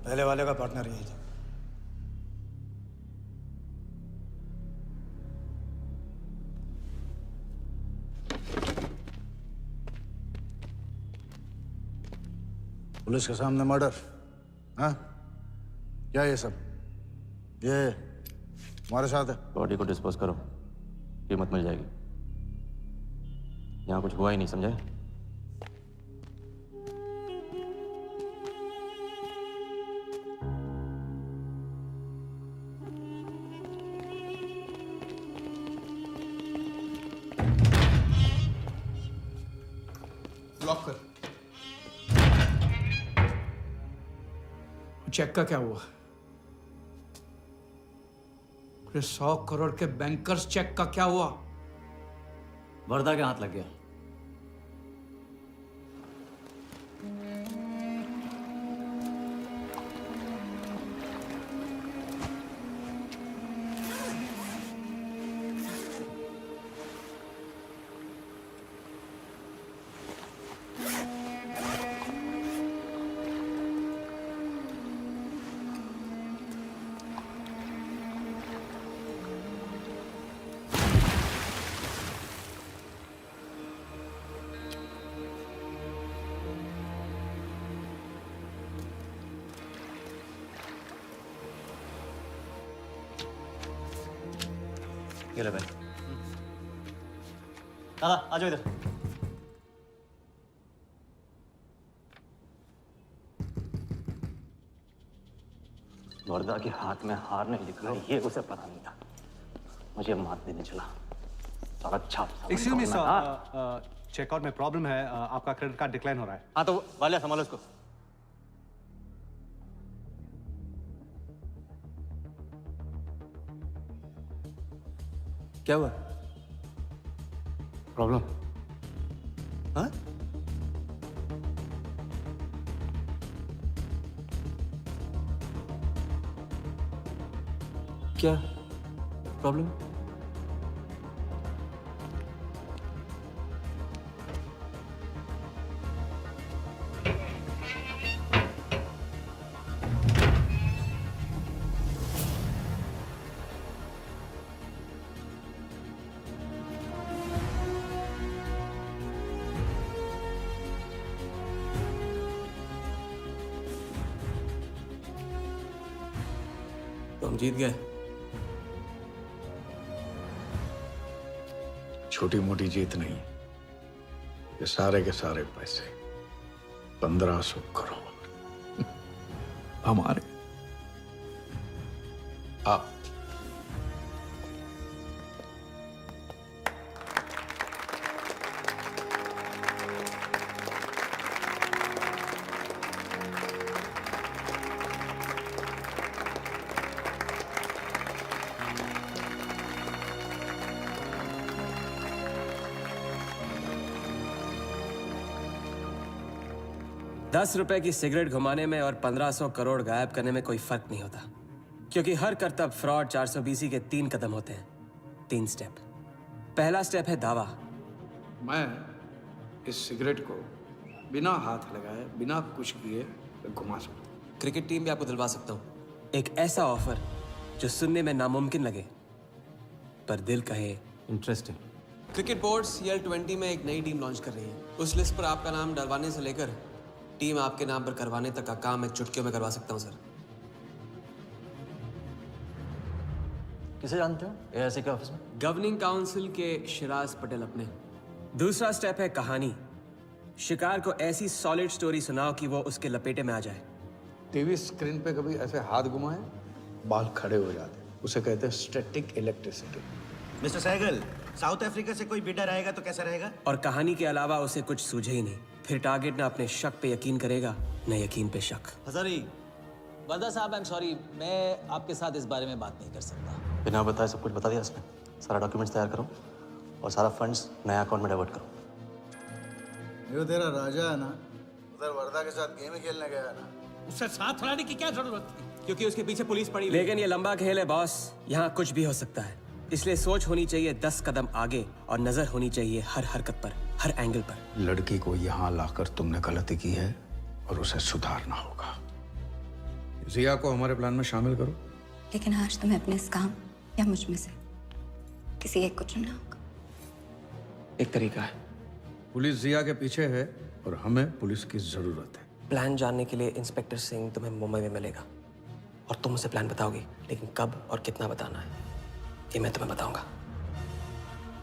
पहले वाले का पार्टनर यही था। पुलिस के सामने मर्डर? हाँ क्या ये सब? ये हमारे साथ है। बॉडी को डिस्पोज करो, कीमत मिल जाएगी। यहाँ कुछ हुआ ही नहीं, समझे? लॉक कर। चेक का क्या हुआ? 100 करोड़ के बैंकर्स चेक का क्या हुआ? वर्धा के हाथ लग गया। ये ले भाई। दादा आ जाओ इधर। वर्दा के हाथ में हार नहीं लिखा ये उसे पता नहीं था। मुझे मात देने चला। साला छाप। एक्सक्यूज मी सर, चेकआउट में प्रॉब्लम है। आपका क्रेडिट कार्ड डिक्लाइन हो रहा है। हाँ तो वाले संभालो इसको। क्या हुआ? प्रॉब्लम? हाँ? क्या प्रॉब्लम? तुम जीत गए। छोटी मोटी जीत नहीं, ये सारे के सारे पैसे 1500 करोड़ हमारे। आप ₹10 की सिगरेट घुमाने में और 1500 करोड़ गायब करने में कोई फर्क नहीं होता, क्योंकि हर करतब फ्रॉड 420 के 3 कदम होते हैं, 3 स्टेप। पहला स्टेप है दावा। मैं इस सिगरेट को बिना हाथ लगाए, बिना कुछ किए घुमा सकता हूँ। क्रिकेट टीम भी आपको दिलवा सकता हूँ, एक ऐसा ऑफर जो सुनने में नामुमकिन लगे पर दिल कहे इंटरेस्टिंग। क्रिकेट बोर्ड CL20 में एक नई टीम लॉन्च कर रही है। उस लिस्ट पर आपका नाम डलवाने से लेकर टीम आपके नाम पर करवाने तक का काम मैं चुटकियों में करवा सकता हूँ सर। किसे जानते हो AIC के ऑफिस में? गवर्निंग काउंसिल के शिराज पटेल अपने। दूसरा स्टेप है कहानी। शिकार को ऐसी सॉलिड स्टोरी सुनाओ कि वो उसके लपेटे में आ जाए। टीवी स्क्रीन पे कभी ऐसे हाथ घुमाए बाल खड़े हो जाते, उसे कहते हैं static electricity. Mister Sehgal, South Africa से कोई बिडर आएगा तो कैसा रहेगा? और कहानी के अलावा उसे कुछ सूझे ही नहीं, फिर टारगेट ना अपने शक पे यकीन करेगा न यकीन पे शक। हजारी, वर्दा साहब, आई एम सॉरी, मैं आपके साथ इस बारे में बात नहीं कर सकता। बिना बताए सब कुछ बता दिया उसने। सारा डॉक्यूमेंट्स तैयार करो और सारा फंड्स नया अकाउंट में डाइवर्ट करो। जो तेरा राजा है ना, उधर वर्दा के साथ गेम ही खेलने गया ना। उससे साथ लाने की क्या जरूरत थी? क्योंकि उसके पीछे पुलिस पड़ी। लेकिन ये लंबा खेल है बॉस, यहाँ कुछ भी हो सकता है। इसलिए सोच होनी चाहिए 10 कदम आगे और नजर होनी चाहिए हर हरकत पर, हर एंगल पर। लड़की को यहाँ लाकर तुमने गलती की है और उसे सुधारना होगा। जिया को हमारे प्लान में शामिल करो। लेकिन आज तुम्हें अपने इस काम या मुझ में से किसी एक को चुनना होगा। एक तरीका है। पुलिस जिया के पीछे है और हमें पुलिस की जरूरत है। प्लान जानने के लिए इंस्पेक्टर सिंह तुम्हें मुंबई में मिलेगा और तुम उसे प्लान बताओगी, लेकिन कब और कितना बताना है ये मैं तुम्हें बताऊंगा।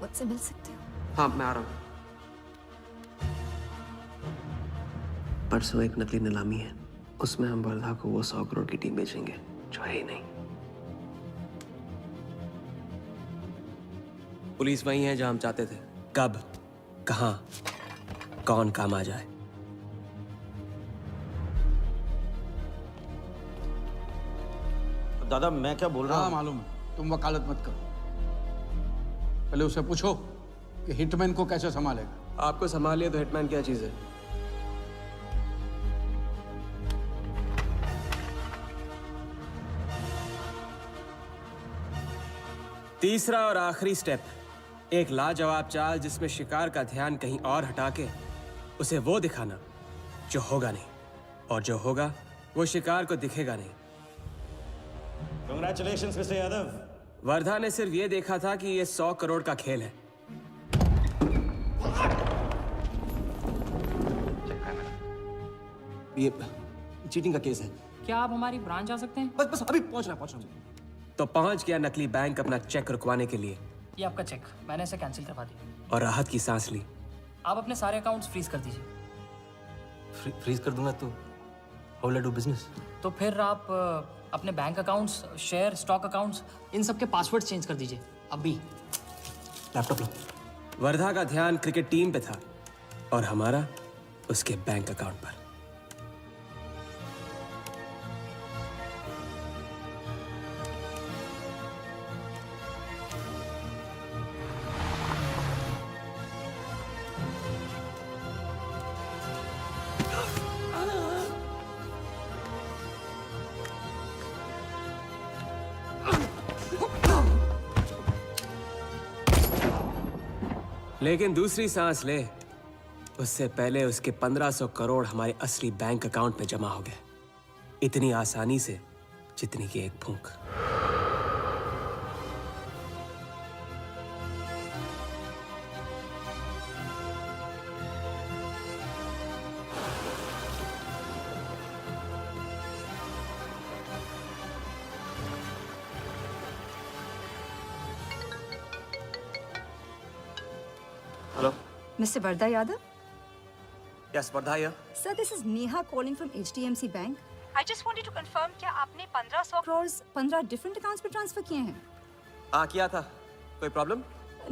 मुझसे मिल सकते हो? हाँ, मैं आ रहा हूँ। परसों एक नकली नीलामी है, उसमें हम वर्धा को वो 100 करोड़ की टीम बेचेंगे जो है ही नहीं। पुलिस वही है जहां हम चाहते थे। कब, कहां, कौन काम आ जाए। दादा मैं क्या बोल रहा हाँ हूँ? मालूम है, तुम वकालत मत करो। पहले उसे पूछो कि हिटमैन को कैसे संभालेगा। आपको संभालिए तो हिटमैन क्या चीज है? तीसरा और आखिरी स्टेप, एक लाजवाब चाल जिसमें शिकार का ध्यान कहीं और हटा के उसे वो दिखाना जो होगा नहीं, और जो होगा वो शिकार को दिखेगा नहीं। Congratulations, mister Yadav. वर्धा ने सिर्फ ये देखा था कि ये 100 करोड़ का खेल है। ये चीटिंग का केस है। क्या आप हमारी ब्रांच आ सकते हैं? बस अभी पहुंच रहा। तो पहुंच गया नकली बैंक अपना चेक रुकवाने के लिए, ये आपका चेक, मैंने इसे कैंसिल करवा दिया। और राहत की सांस ली। आप अपने सारे अकाउंट्स फ्रीज कर दीजिए। फ्रीज कर दूंगा तो how will I do business? तो फिर आप अपने bank accounts, share, stock accounts, इन सब के पासवर्ड चेंज कर दीजिए अभी। लैपटॉप लो। वर्धा का ध्यान क्रिकेट टीम पे था और हमारा उसके बैंक अकाउंट पर। लेकिन दूसरी सांस ले, उससे पहले उसके 1500 करोड़ हमारे असली बैंक अकाउंट में जमा हो गए, इतनी आसानी से जितनी कि एक फूंक। Hello, Mr. Vardha Yadav? Yes Wardha here. Sir, this is Neha calling from HDMC Bank. I just wanted to confirm क्या आपने 1500 crores 15 different accounts पे ट्रांसफर किए हैं? हाँ किया था। कोई problem?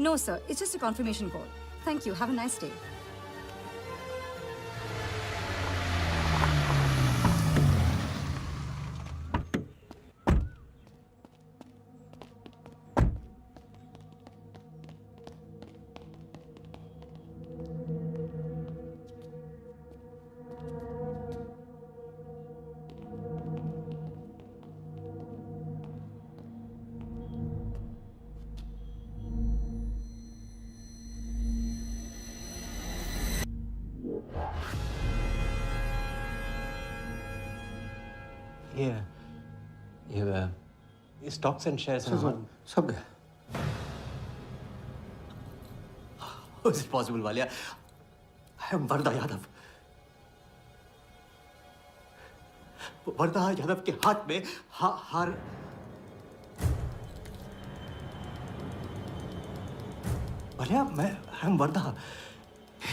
No sir, it's just a confirmation call. Thank you. Have a nice day. ये स्टॉक्स एंड शेयर्स सब गया। How is it possible, Walia? I am Wardha Yadav. Wardha Yadav के हाथ में हार। वालिया, मैं I am Wardha.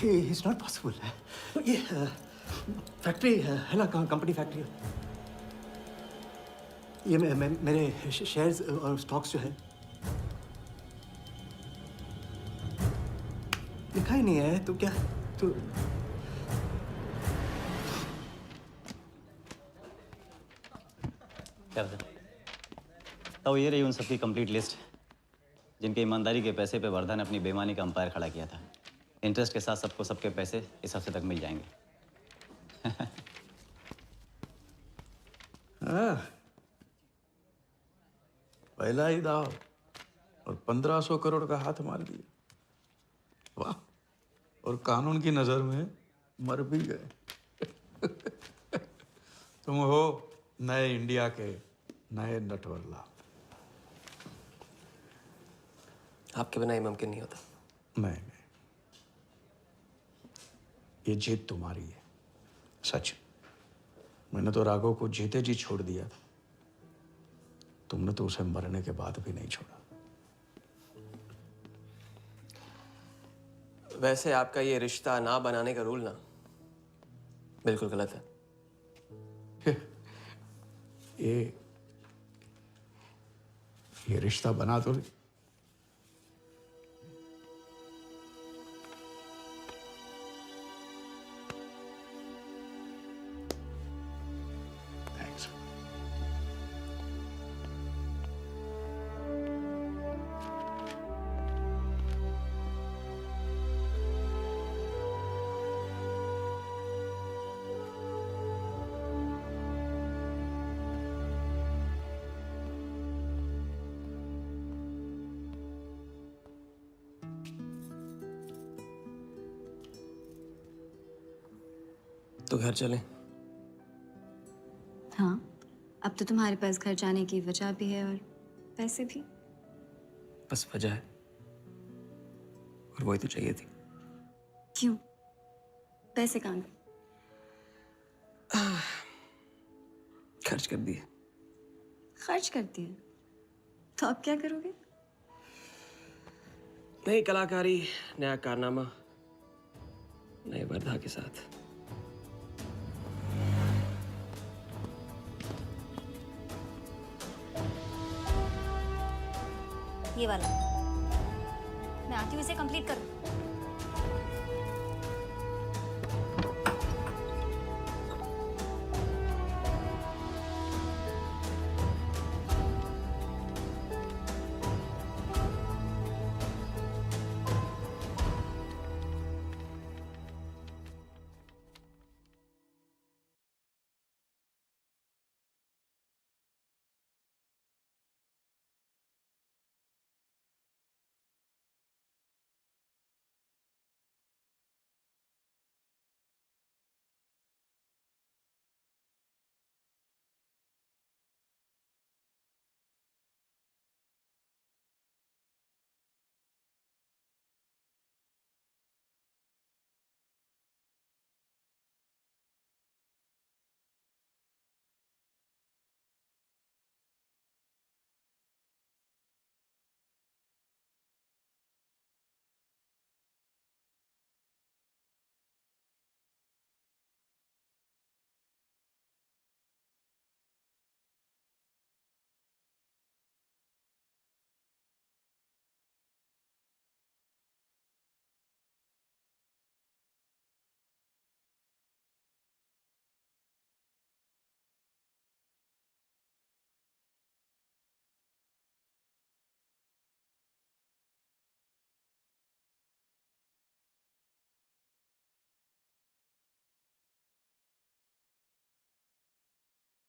It's not possible। ये फैक्ट्री है ना, कंपनी फैक्ट्री। ये मेरे शेयर्स और स्टॉक्स जो है लिखा ही नहीं है। तो क्या तो क्या बता? तो ये रही उन सबकी कंप्लीट लिस्ट जिनके ईमानदारी के पैसे पे वर्धा ने अपनी बेईमानी का अंपायर खड़ा किया था। इंटरेस्ट के साथ सबको सबके पैसे इस हफ्ते तक मिल जाएंगे। हाँ, पहला ही दाव और 1500 करोड़ का हाथ मार दिया। वाह, और कानून की नजर में मर भी गए। तुम हो नए इंडिया के नए नटवरला। आपके बिना ये मुमकिन नहीं होता। नहीं, ये जीत तुम्हारी है, सच। मैंने तो राघव को जीते जी छोड़ दिया था, तुमने तो उसे मरने के बाद भी नहीं छोड़ा। वैसे आपका ये रिश्ता ना बनाने का रूल ना बिल्कुल गलत है। ये रिश्ता बना तो नहीं। तो घर चलें? हाँ, अब तो तुम्हारे पास घर जाने की वजह भी है और पैसे भी। बस वजह है और वही तो चाहिए थी। क्यों? पैसे कहाँ गए? खर्च कर दिए। खर्च कर दिए? तो अब क्या करोगे? नई कलाकारी, नया कारनामा, नए वर्धा के साथ। ये वाला मैं आती हूँ इसे कंप्लीट करूँ।